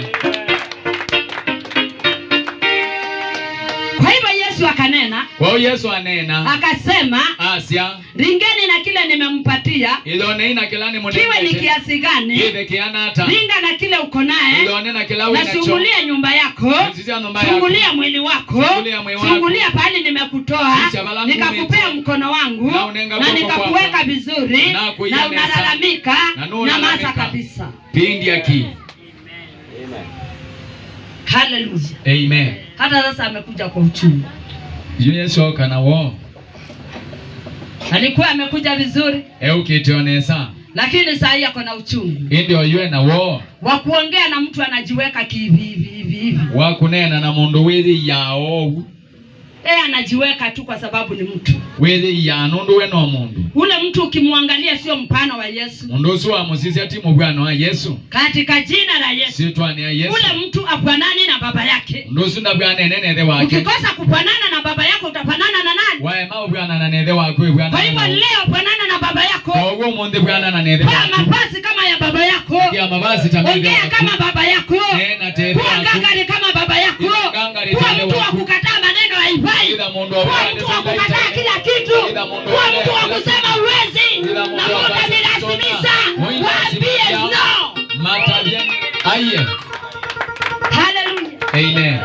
Kwa hivyo Yesu akanena, kwa Yesu anena akasema, asya ringeni na kile nimempatia, ilone ina kilani munene kiwe ni kiasi gani, ile kianata ringa na kile uko naye, ilone na kilawi na sungulia nyumba yako, sungulia mwili wako, sungulia pahali nimekutoa, nikakupea mkono wangu na nikakuweka vizuri, na unalalamika na masa kabisa. pindi yaki. Hallelujah. Amen. Hata sasa amekuja kwa uchungu. Yesu kana wo Alikuwa amekuja vizuri, ukitionesa lakini saa hii ako na uchungu. ndio yue na wo Wa kuongea na mtu anajiweka hivi. wa kunena na mundu withi yao Anajiweka tu kwa sababu ni mtu. withi ya nundu we no mundu Ule mtu ukimwangalia sio mpano wa Yesu. mundu usu wa musisi ati mubwana wa Yesu Katika jina la Yesu. sitwani ya Yesu Ule mtu afanani na baba yake. mundu usu ndabwana nenethe wake. Ukikosa kufanana na baba yako utafanana na nani? wae maubwana na nethe wake bwana. Kwa hivyo leo fanana na baba yako. kwa ugo mundu bwana na nethe Kwa wake. mavazi kama ya baba yako. ya mavazi tamende Ongea kama baba yako. na tethe Kuwa ngangari kama baba yako. Kuwa mtu wa kukataa maneno haifai. Kuwa mtu wa kukataa kila kitu. Kuwa mtu wa kusema uwezi. Na utanilazimisha. Waambie no. matabia aye. Hallelujah. Amen.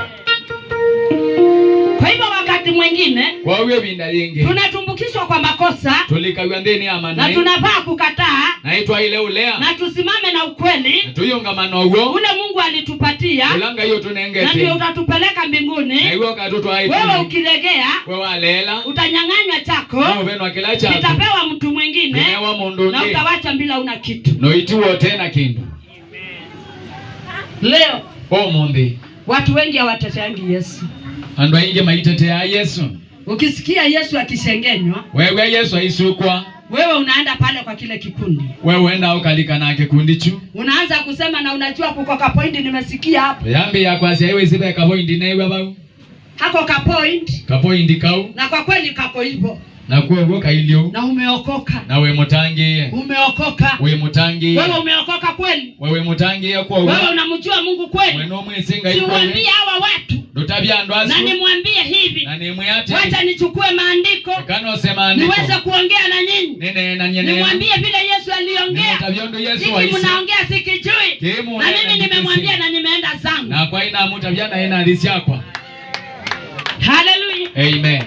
Kwa hivyo wakati mwingine kwa uwe binda yingi tunatumbukishwa kwa makosa tulikawia ndeni ya na manai tunafaa kukataa naitwa ile ulea na tusimame na ukweli tuyongamano ugo ule Mungu alitupatia, ulanga hiyo na tunengete ndio utatupeleka mbinguni. na hiyo katoto Wewe aitu ukiregea wewe alela utanyang'anywa chako, wewe venwa kila chako kitapewa mtu mwingine newa mundu na ngi utawacha bila una kitu. no itiwo tena kindu. Leo mundi watu wengi hawateteangi Yesu. andu aingi maitetea Yesu. Ukisikia Yesu akisengenywa, wewe Yesu aisukwa wewe unaenda pale kwa kile kikundi, wewe enda ukalika na kikundi chu unaanza kusema na unajua kuko ka point nimesikia hapo yambi ya kwasi yewe sibe ka point newe bau hako ka point kau na kwa kweli kako hivyo na kuwe kailio na umeokoka na we mutangi umeokoka we mutangi wewe umeokoka kweli wewe mutangi ya kwa wewe unamjua Mungu kweli wewe no mwesinga iko niwaambie hawa watu dotabia ndo asu na nimwambie hivi na nimuyate wacha nichukue maandiko kano sema andiko niweze kuongea na nyinyi nene na nyene nimwambie vile Yesu aliongea tabiondo Yesu sisi waisi mnaongea sikijui na mimi nimemwambia na nimeenda zangu na kwa ina mutabia na ina hadisi yako. Hallelujah. Amen.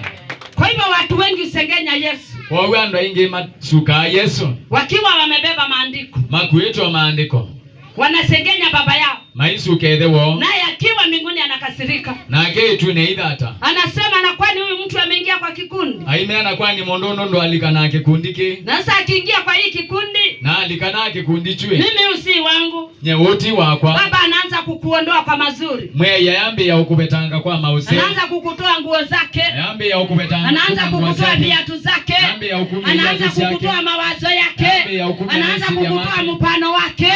Kwa hivyo watu wengi usengenya Yesu kwa ando ingi masuka Yesu wakiwa wamebeba maandiko makuitwa maandiko wanasengenya baba yao maisu kethewo naye akiwa mbinguni anakasirika na ketu ne idata anasema na kwani huyu mtu ameingia kwa kikundi aimeana kwani mondono ndo alikana kikundi ki na sasa akiingia kwa hii kikundi na alikana kikundi chwe mimi usi wangu nyewoti wakwa baba anaanza kukuondoa kwa mazuri mwe yambi ya ukubetanga kwa mause anaanza kukutoa nguo zake yambi ya ukubetanga anaanza kukutoa viatu zake yambi ya ukumi anaanza kukutoa mawazo yake anaanza kukutoa mpano wake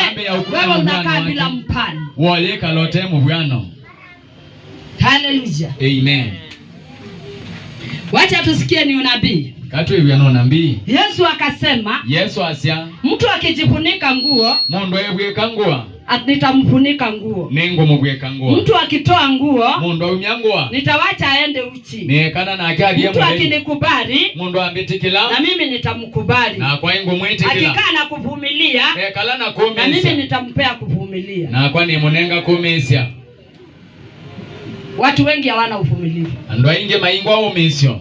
wewe unakaa bila mpano wale kalote mubwano. Hallelujah. Amen. Wacha tusikie ni unabii. Katu hivi no nabii. Yesu akasema, Yesu asya mtu akijifunika nguo, mundu ebweka nguo, nitamfunika nguo. Ningo mubweka nguo. Mtu akitoa nguo, mundu aumya nguo, nitawacha aende uchi. Nekana na akali mtu akinikubali, mundu ambitikila, na mimi nitamkubali. Na kwa ingo mwitikila. Akikaa na kuvumilia, nekala na kumisia, na mimi nitampea kuvumilia. Na kwa ni munenga kumisia. Watu wengi hawana uvumilivu. Ando inge maingo au misio.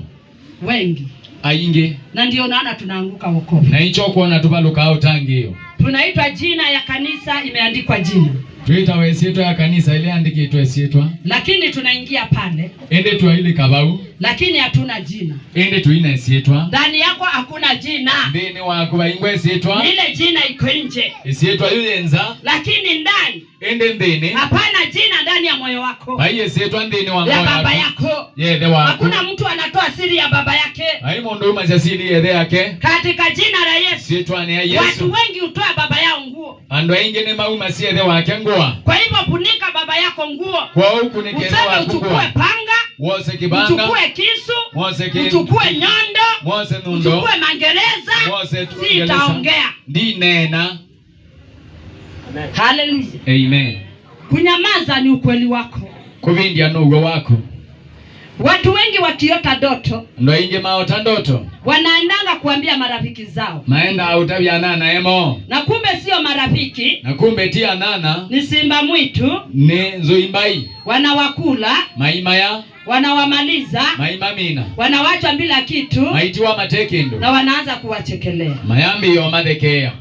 Wengi. Ainge. Na ndio naona tunaanguka wokovu. Na hicho kuona tubaluka au tangi hiyo. Tunaitwa jina ya kanisa, imeandikwa jina. Tuita wesieto ya kanisa ile andiki itwe sietwa. Lakini tunaingia pale. Ende tu ile kabau. Lakini hatuna jina. Ende tu ina sietwa. Ndani yako hakuna jina. Ndini wako baingwe sietwa. Ile jina iko nje. Sietwa yule nza. Lakini ndani. Ende ndini. Hapana jina ndani ya moyo wako. Haiye sietwa ndini wa moyo wako. Ya baba yako. Yede wako. Hakuna mtu anatoa siri ya baba yake. Hai mundu maza siri yede yake. Katika jina la Yesu. Sietwa ni ya Yesu. Watu wengi hutoa baba yao nguo. Ando inge ne mauma si yede wake nguo. Kwa hivyo funika baba yako nguo. Kwa huku ni kene wako. Uchukue panga. Wose kibanga. Uchukue kisu. Wose uchukue nyondo. Wose nundo. Uchukue mangereza. Wose sitaongea. Ndi nena. Hallelujah. Amen. Kunyamaza ni ukweli wako. Kuvindia nugo wako. Watu wengi wakiota ndoto, ndo inge maota ndoto, wanaendanga kuambia marafiki zao. Maenda autabia nana emo. Na kumbe sio marafiki. Na kumbe tia nana. Ni simba mwitu. Ni nzuimbai. Wanawakula. Maimaya. Wanawamaliza. Maimamina. Wanawacha bila kitu. Maitiwa matekindo. Na wanaanza kuwachekelea. Mayambi yo madekea.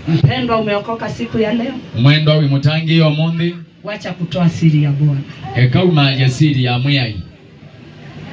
Mpendwa, umeokoka siku ya leo? Mwendo wimutangi yo mundi. Wacha kutoa siri ya Bwana. Ekau maja siri ya mwai.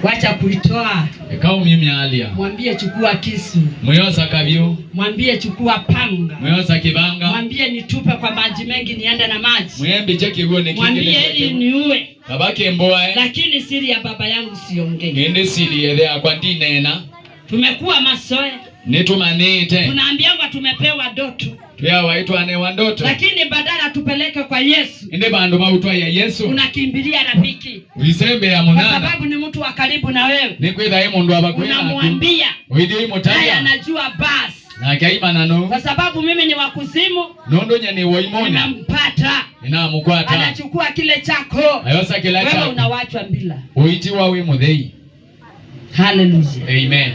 Wacha kuitoa. Ekau mimi alia. Mwambie chukua kisu. Mwiyosa kabyu. Mwambie chukua panga. Mwiyosa kibanga. Mwambie nitupe kwa maji mengi niende na maji. Mwembi cheki huo ni kingine. Mwambie ili niue. Kabaki mboa. Lakini siri ya baba yangu siongee. Ngende siri yedea kwa ndinena. Tumekuwa masoe. Nitumanite. Tunaambiwa tumepewa ndoto. Tuya waitwa ne wandoto. Lakini badala tupeleke kwa Yesu. Inde bandu mautwa ya Yesu. Unakimbilia rafiki. Uisembe ya munana. Kwa sababu ni mtu wa karibu na wewe. Nikwitha hii mundu abakwena. Unamwambia. Uidi hii mutaya. Haya anajua basi. Na kaima nano. Kwa sababu mimi ni wa kuzimu. Nondo nye ni waimoni. Ninampata. Ninamukwata. Anachukua kile chako. Ayosa kila chako. Wewe unawachwa bila. Uiti wa wimuthei. Hallelujah. Amen.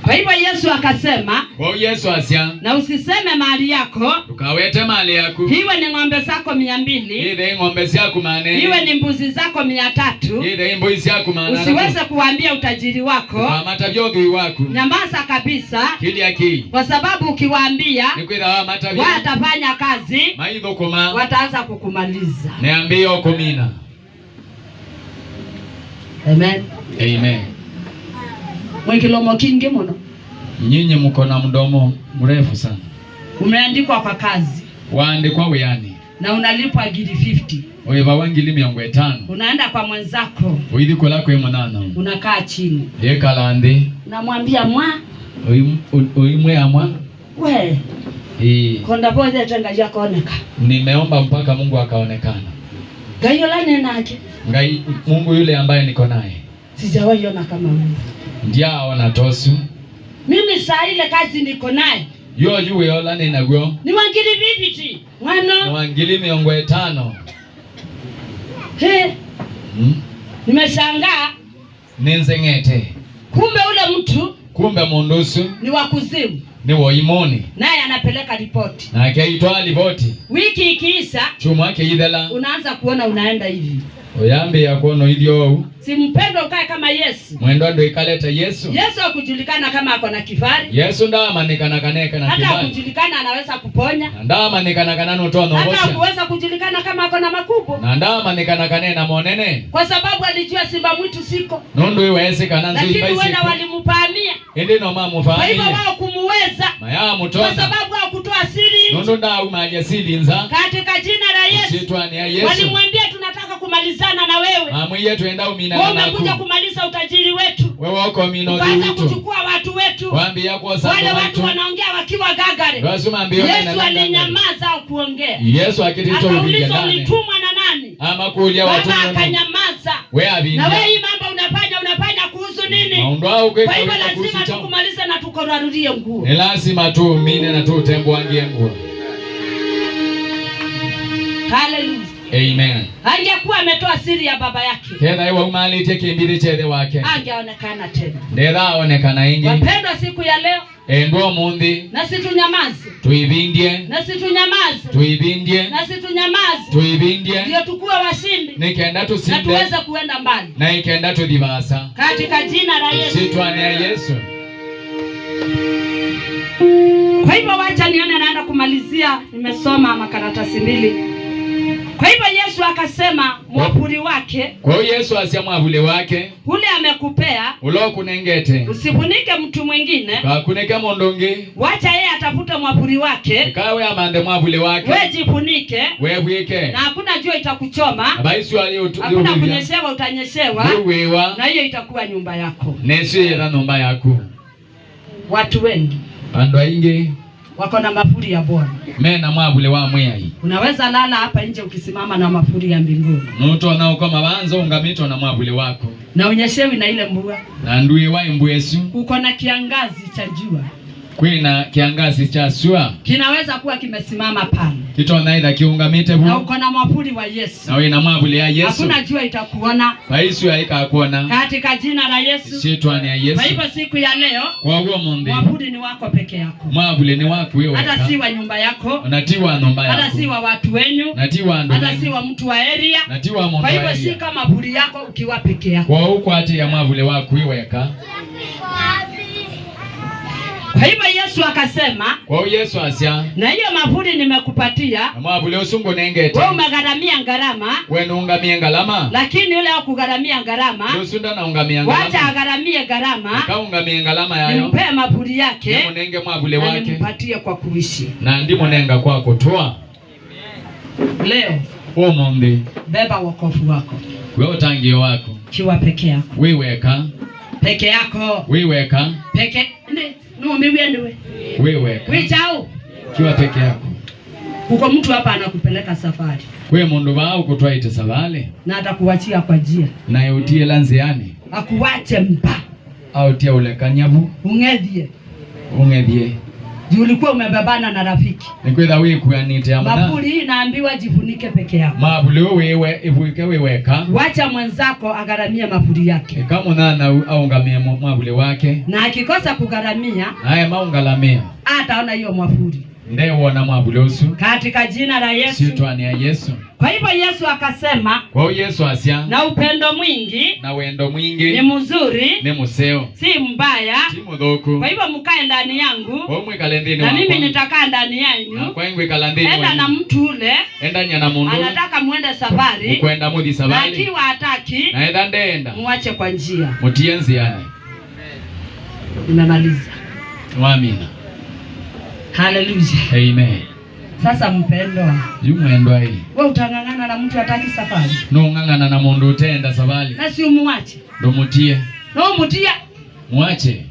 Kwa hivyo Yesu akasema, kwa Yesu asya, na usiseme mali yako, ukawete mali yako, iwe ni ng'ombe zako 200, ile ng'ombe zako 400, iwe ni mbuzi zako 300, ile mbuzi zako 400, usiweze kuambia utajiri wako, kwa matabyogi wako, nyamaza kabisa, kili yaki, kwa sababu ukiwaambia nikwitha matabyo, watafanya kazi, maitho koma, wataanza kukumaliza. Niambie komina. Amen. Amen. Mwekilomo kingi muno. Nyinyi mko na mdomo mrefu sana. Umeandikwa kwa kazi. Waandikwa weyani. Na unalipwa gili 50. Oiva wangili 500. Unaenda kwa mwenzako. Uidhiko lako yemonana. Unakaa chini. Yekalandi. Unamwambia mwa. Oimwe amwa. We. Konda boze tenga yakoneka. Nimeomba mpaka Mungu akaonekana. Gayo lane nake. Ngai Mungu yule ambaye niko naye. Sijawahi ona kama wewe. Ndia ona tosu. Mimi saa ile kazi niko naye. Yo yuwe ola nina gwo. Ni wangili viviti. Mwana. Ni wangili 500. He. Nimeshangaa. Nenzengete. Kumbe ule mtu. Kumbe mundusu. Ni wakuzimu. Ni waimoni. Naye anapeleka ripoti. Na akaitwa ripoti. Wiki ikiisha. Chuma yake idela. Unaanza kuona unaenda hivi. Oyambe yakono ilio. Si mpendo ukae kama Yesu. Mwendo ndo ikaleta Yesu. Yesu hakujulikana kama ako na kifari. Yesu ndama nikaneka na kifari. Hata kujulikana anaweza kuponya. Ndama nikanaka notoa nobosha. Hata kuweza kujulikana kama ako na makubwa. Na ndama nikanaka na monene. Kwa sababu alijua simba mwitu siko. Nondo iweze kananzo ibaisi. Lakini ibaisi. wena walimpamia. Ende no mama mfamia. Kwa hivyo wao kumuweza. Maya mutona. Kwa sababu hakutoa siri. Nondo ndau maja siri nza. Katika jina la Yesu. Sitwani ya Yesu. Walimwambia tunataka kumalizana na wewe. Amwiye tuenda umina na nako. Umekuja kumaliza utajiri wetu. Wewe wako mino wetu. Ukaanza kuchukua watu wetu. Waambie yako sababu. Wale watu wanaongea wakiwa gagare. Yesu alinyamaza au kuongea. Yesu akitito ulitumwa na nani? ama kulia watu baba akanyamaza. We abinja na wewe hii mambo unafanya kuhusu nini? Kwa hivyo lazima tukumalize na tukorarulie nguo. Ni lazima tu mine na tu tembo wangie nguo. Hallelujah. Amen. Angekuwa ametoa siri ya baba yake, kenda iwa umalite kimbiri chede wake, angeonekana tena. Ndera onekana ingi. Wapendwa, siku ya leo endo mundi na situnyamaze, tuibindie na situnyamaze, tuibindie na situnyamaze, tuibindie ndio tukue washindi, nikenda tusinde na tuweze kuenda mbali, na ikenda tudibasa katika jina la Yesu. Sitwani ya Yesu. Kwa hivyo wacha nione naenda kumalizia, nimesoma makaratasi mbili. Kwa hivyo Yesu akasema mwapuri wake. Kwa hiyo Yesu asia mwavuli wake ule amekupea ulo kunengete, usifunike mtu mwingine, kakuneke mondongi, wacha yeye atafuta mwapuri wake, kawe amande mwavuli wake, wewe jifunike, wewe bwike, na hakuna jua itakuchoma, abaisu ali hakuna kunyeshewa utanyeshewa, wewe na hiyo itakuwa nyumba yako. Nesi ya nyumba yako. Watu wengi ando ingi wako na mafuri ya Bwana. Mena mwavuli wa mwai. Unaweza lala hapa nje ukisimama na mafuri ya mbinguni. Nuto na ukoma banzo ungamito na mwavuli wako. Na unyeshewi na ile mvua. Na ndui wa mbwesu. Uko na kiangazi cha jua. Kwina kiangazi cha sua. Kinaweza kuwa kimesimama pale. Kito naida kiungamite bu. Na uko na mwavuli wa Yesu. Na wewe na mwavuli ya Yesu. Hakuna jua itakuona. Baisu haika kuona. Katika jina la Yesu. Sitwani ya Yesu. Kwa hivyo siku ya leo, kwa huo mundi, mwavuli ni wako peke yako. Mwavuli ni wako wewe. Hata si wa nyumba yako. Natiwa nyumba yako. Hata si wa watu wenyu. Natiwa ndo. Hata si wa mtu wa area. Natiwa mondo. Kwa hivyo si kama mwavuli yako ukiwa peke yako. Kwa huko ati ya mwavuli wako wewe ka. Kwa hivyo Yesu akasema, kwa hiyo Yesu asia, na hiyo mavuli nimekupatia, mwavuli usungu nengete, wewe umegharamia ngarama, wewe ungamia ngalama, lakini yule hakugharamia ngarama, usunda na ungamia ngalama, wacha agharamie ngarama, kaungamia ngalama yayo, nimpe mavuli yake, ndimo nenge mwavuli wake, nimpatie kwa kuishi, na ndimo nenga kwako toa leo. Mundi, beba wokovu wako, wewe utangio wako, kiwa peke yako, wiweka peke yako, wiweka peke wewe wichao kiwa peke yako. Uko mtu hapa anakupeleka safari, wewe mundu wao kutwaite savale, na atakuachia kwa njia, na yutie lanziani akuache mpa au tia ule kanyabu ungedhie juu ulikuwa umebebana na rafiki. Nikwenda wewe kuanite amana. Mabuli hii naambiwa jifunike peke yako. Mabuli wewe ivuike weweka. Wacha mwenzako agharamie mabuli yake. Kama nana au ngamia mabuli wake. Na akikosa kugharamia, haya maungalamia. Ataona hiyo mabuli. Ndewo na mwavuli usu. Katika jina la Yesu. Sitwani ya Yesu. Kwa hivyo Yesu akasema, kwa hiyo Yesu asia, na upendo mwingi, na wendo mwingi, ni mzuri, ni museo, si mbaya, si mudhoku. Kwa hivyo mkae ndani yangu, kwa mwe kalendeni na mimi nitakaa ndani yenu. Na kwa ingwe kalendeni. Enda na mtu ule, enda nyana mundu, anataka muende safari, kwenda mudi safari, na akiwa hataki, na enda muache kwa njia, mutienzi yani. Nimemaliza. Amina. Hallelujah. Amen. Sasa mpendwa, mwendwa hii, wewe utangangana na mtu hataki safari? No ngangana na mundu utenda safari. Na si umuache. Ndo mutie. No mutia. Muache.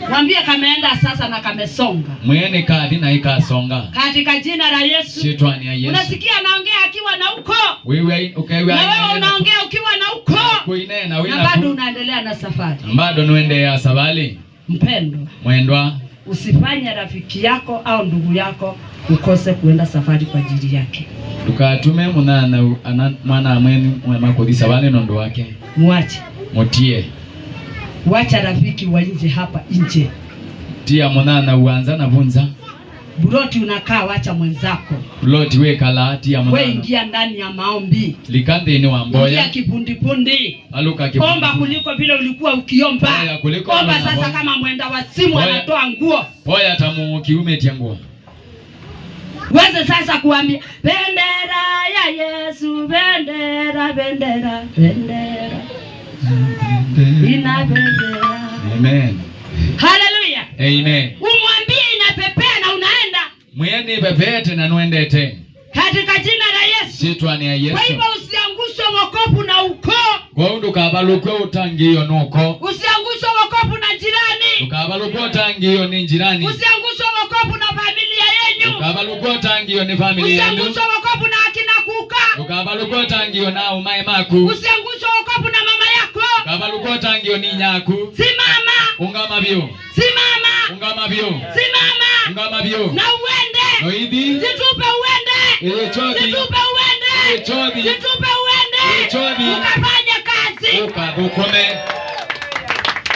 Mwambie kameenda sasa na kamesonga. Mwene kadi na ikasonga. Katika jina la Yesu. Shetani ya Yesu. Unasikia anaongea akiwa na uko. Wewe ukaiwa. Na wewe unaongea ukiwa na uko. Kuine na wewe. Na bado unaendelea na safari. Bado nuende ya safari. Mpendwa, mwendwa, usifanye rafiki yako au ndugu yako ukose kuenda safari kwa ajili yake. Tukatume munana mwana amweni mwema kodisa wale nondo wake. Muache. Mutie. Wacha rafiki wa nje hapa nje. Tia munana uanza na vunza. Buloti unakaa, wacha mwenzako. Buloti we kalati ya munana. We ingia ndani ya maombi. Likande ni wamboya. Ingia kipundipundi. Aluka kipundi. Omba kuliko vile ulikuwa ukiomba. Omba sasa kama mwenda wa simu anatoa nguo. Boya tamu kiume tia nguo. Weze sasa kuambia bendera ya Yesu, bendera, bendera, bendera. Ina bendera. Amen. Hallelujah. Amen. Umwambie inapepea na unaenda. Mwende pepete na nuendete. Katika jina la Yesu. Sitwani ya Yesu. Kwa hivyo usiangushwe wokovu na ukoo. Kwa undu kabalukwe utangiyo nuko. Usiangushwe wokovu na jirani. Ukabalukwe utangiyo ni jirani. Usiangushwe wokovu na familia yenu. Ukabalukwe utangiyo ni familia yenu. Usiangushwe wokovu na akina Kabalukota ngio na umae maku. Usiangushe wokovu na mama yako. Kabalukota ngio ni nyaku. Simama. Ungama bio. Simama. Ungama bio. Simama. Ungama bio. Na uende. Noidi. Situpe uende. Chodi. Situpe uende. Chodi. Situpe uende. Chodi. Ukafanya kazi. Ukabukome.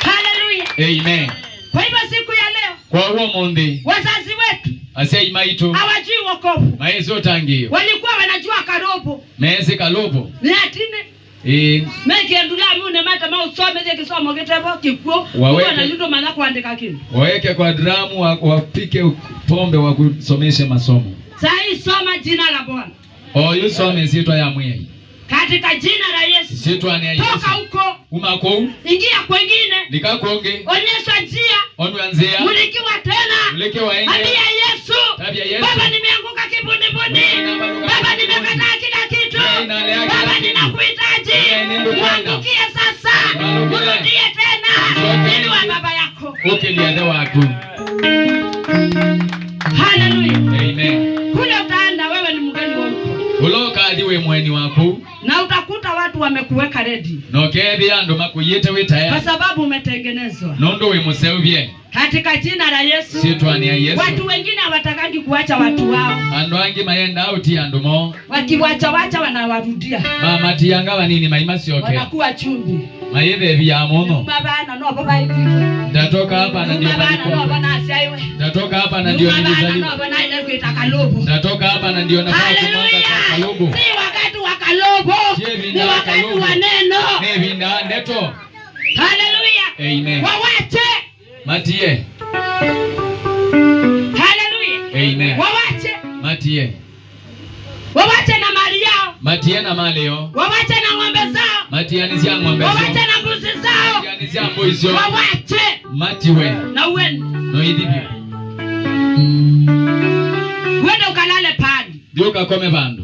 Hallelujah. Amen. Kwa hivyo siku ya leo. Kwa huo mundi. Wazazi wetu. Asia imaitu. Hawajui wokovu. Maezo tangio. Walikuwa wanajua karobo. Meezi kalobo. Ni atine. Meki endula mune mata mausome ze kisomo kitebo kikuo. Uwa na yudo mana kuandika kini. Waweke kwa dramu wapike pombe wa kusomeshe masomo. Sahi soma jina la Bwana. Oyu some sitwa ya mwei. Katika jina la Yesu. Sitwa ni ya Yesu. Toka huko. Umakou. Ingia kwengine. Nikakonge. Onyesha njia. Onwanzia. Mulikiwa tena. Mulikiwa enge. Ambia Yesu. Tabia Yesu. Baba nimeanguka kibundi. Baba nimekataa kila kitu. Baba ninakuhitaji. Muangukie sasa. Murudie tena. Ili wa baba yako. Ukiliade wako. Hallelujah. Amen. Kule utaenda wewe ni mgeni wako. Uloka adiwe mweni wako. Na utakuta watu wamekuweka ready. Nokedi ando makuyete wetaya. Kwa sababu umetengenezwa. Nondo we musevye. Katika jina la Yesu. Sitwa ni ya Yesu. Watu wengine hawatakangi kuacha watu wao. Ando angi mayenda uti andumo. Wakiwacha wanawarudia. Mama tiyanga banini maimasi yoke. Wanakuwa chumvi. Mayebe vya mono. Mabana no baba hivi. Ndatoka hapa na ndio Mabana no bana asiaiwe. Ndatoka hapa na ndio nilizaliwa. No bana ile kuita kalobo. Ndatoka hapa na ndio nafaa kumwanga kalobo. Si wakati wa kalobo. Ni wakati wa neno. Nevinda ndeto. Hallelujah. Amen. Wawache. Matie. Hallelujah. Amen. Wawache. Matie. Wawache na mali yao. Matie na mali yao. Wawache na ng'ombe zao. Matie ni zia ng'ombe zao. Wawache na mbuzi zao. Matie ni zia mbuzi zao. Wawache. Matiwe. Na uende. No idibio. Uende ukalale pale. Ndio kakome bando.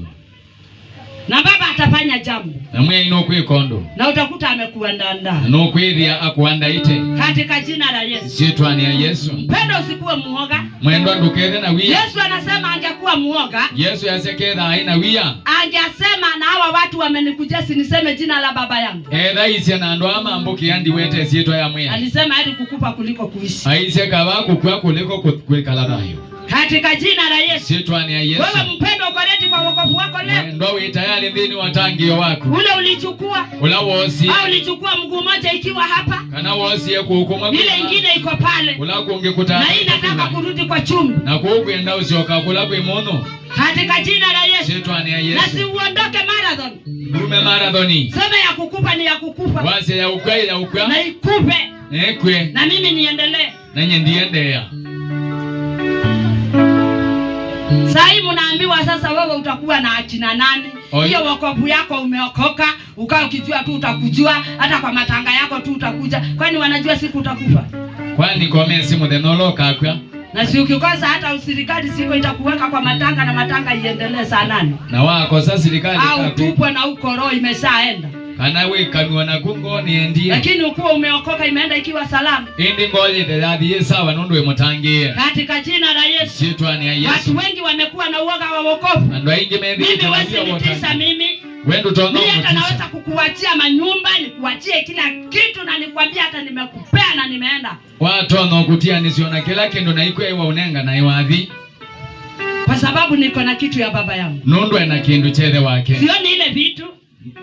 Na baba atafanya jambo. Na mwe ino kwikondo. Na utakuta amekuandaa. No kwithia akuanda ite. Katika jina la Yesu. Sitwa ni ya Yesu. Pendo usikuwe muoga. Mwendo ndukethe na wia. Yesu anasema angekuwa muoga. Yesu yaseketha haina wia. Angesema na hawa watu wamenikujia siniseme jina la baba yangu. Etha isia na ndo ama ambuki andi wete sitwa ya mwe. Alisema hadi kukupa kuliko kuishi. Aise kaba kukua kuliko kwekala dayo. Katika jina la Yesu. Sitwa ni ya Yesu. Wewe mpendo uko ready kwa wokovu wako leo? Ndo tayari ndini watangio wako. Ule ulichukua. Ula wosi. Au ulichukua mguu mmoja ikiwa hapa? Kana wosi ya kuhukumwa. Ile ingine iko pale. Ula kuongekuta. Na hii nataka kurudi kwa chumvi. Na kuukwenda usioka kula kwa imono. Katika jina la Yesu. Sitwa ni ya Yesu. Na si uondoke marathon. Dume marathoni. Sema ya kukupa ni ya kukupa. Wase ya ukwe ya ukwa. Na ikupe. Ekwe. Na mimi niendelee. Na nye ndiendea. Sasa mnaambiwa sasa wewe utakuwa na akina nani? Hiyo wokovu yako umeokoka, ukao ukijua tu utakujua, hata kwa matanga yako tu utakuja. Kwani wanajua siku utakufa? Kwani kome simu denoloka kwa? Na si ukikosa hata usirikali siku itakuweka kwa matanga na matanga iendelee saa 8. Na wako sasa serikali au tupwe na uko roho imeshaenda. Kana we kanwa na kungo ni endie. Lakini ukuwa umeokoka imeenda ikiwa salama. Indi ngoje dadhi Yesu wanundu we mutangie. Katika jina la Yesu. Sitwa ni ya Yesu. Watu wengi wamekuwa na uoga wa wokovu. Ndo ingi mendi. Mimi wasinitisa mimi. Wendo tono mimi hata naweza kukuachia manyumba, nikuachie kila kitu na nikwambia hata nimekupea na nimeenda. Watu wanaokutia nisiona kila kitu na iko ewa unenga na iwadhi. Kwa sababu niko na kitu ya baba yangu. Nundu ena kindu chethe wake. Sioni ile vitu.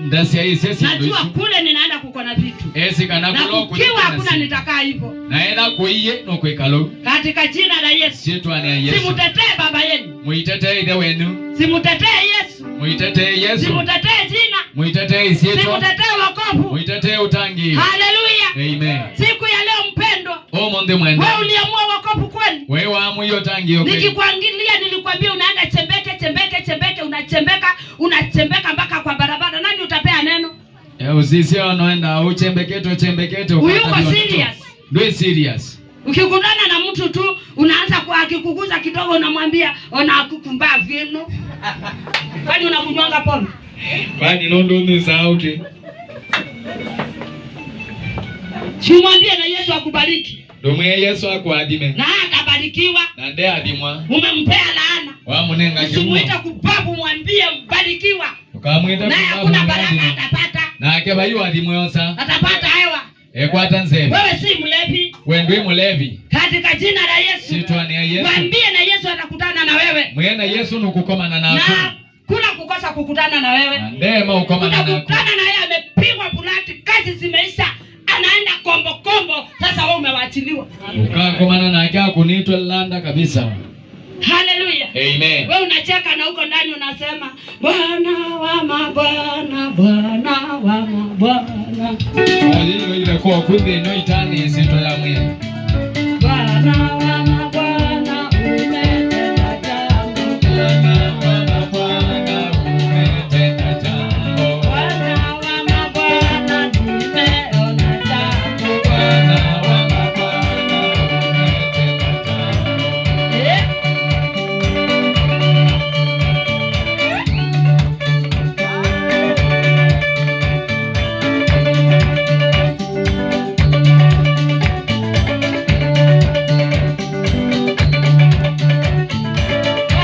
Ndasi ya isesi ndusi. Najua kule ninaenda kuko na vitu. Esi kana kulo kukiwa hakuna nitakaa hivyo. Naenda kuiye no kwekalo. Katika jina la Yesu. Sitwa ni ya Yesu. Simutetee baba yenu. Muitetee ide wenu. Simutetee Yesu. Muitetee Yesu. Simutetee jina. Muitetee isieto. Simutetee wokovu. Muitetee utangi. Haleluya. Amen. Siku ya leo mpendwa. Monde mwende. Wewe uliamua wokovu kweli? Wewe waamu hiyo tangi yoke. Nikikuangalia nilikwambia unaenda chembeke unachembeka mpaka kwa barabara. Nani utapea neno? Usisi wanaenda uchembeketo Uyuko serious. Ndio serious. Ukikutana na mtu tu unaanza kwa akikuguza kidogo unamwambia ona akukumba vino. Kwani unakunywanga pombe? Kwani nondo ni sauti. Simwambie na Yesu akubariki. Ndio Yesu akuadime. Na atabarikiwa. Na ndiye adimwa. Umempea laana. Wa munenga jimu. Usimuita kubabu mwambie mbarikiwa. tukamwenda na hakuna baraka atapata. Na akeba yu alimweosa Atapata hewa. Ekwata nzebe. Wewe si mlevi. Wendwe mlevi. Katika jina la Yesu. Sitwani ya Yesu. Mwambie na Yesu atakutana na wewe. Mwena Yesu nukukomana na aku. Na kuna kukosa kukutana na wewe. Ndema ukomana na aku. Kukutana na yeye amepigwa bulati, kazi zimeisha, anaenda kombo. Sasa wewe umewachiliwa. Ukakomana na akia kunitwa landa kabisa. Hallelujah. Amen. Wewe unacheka na huko ndani unasema Bwana wa mabwana, Bwana wa mabwana. Haleluya, ile kwa kunde no itani sito ya mwe. Bwana wa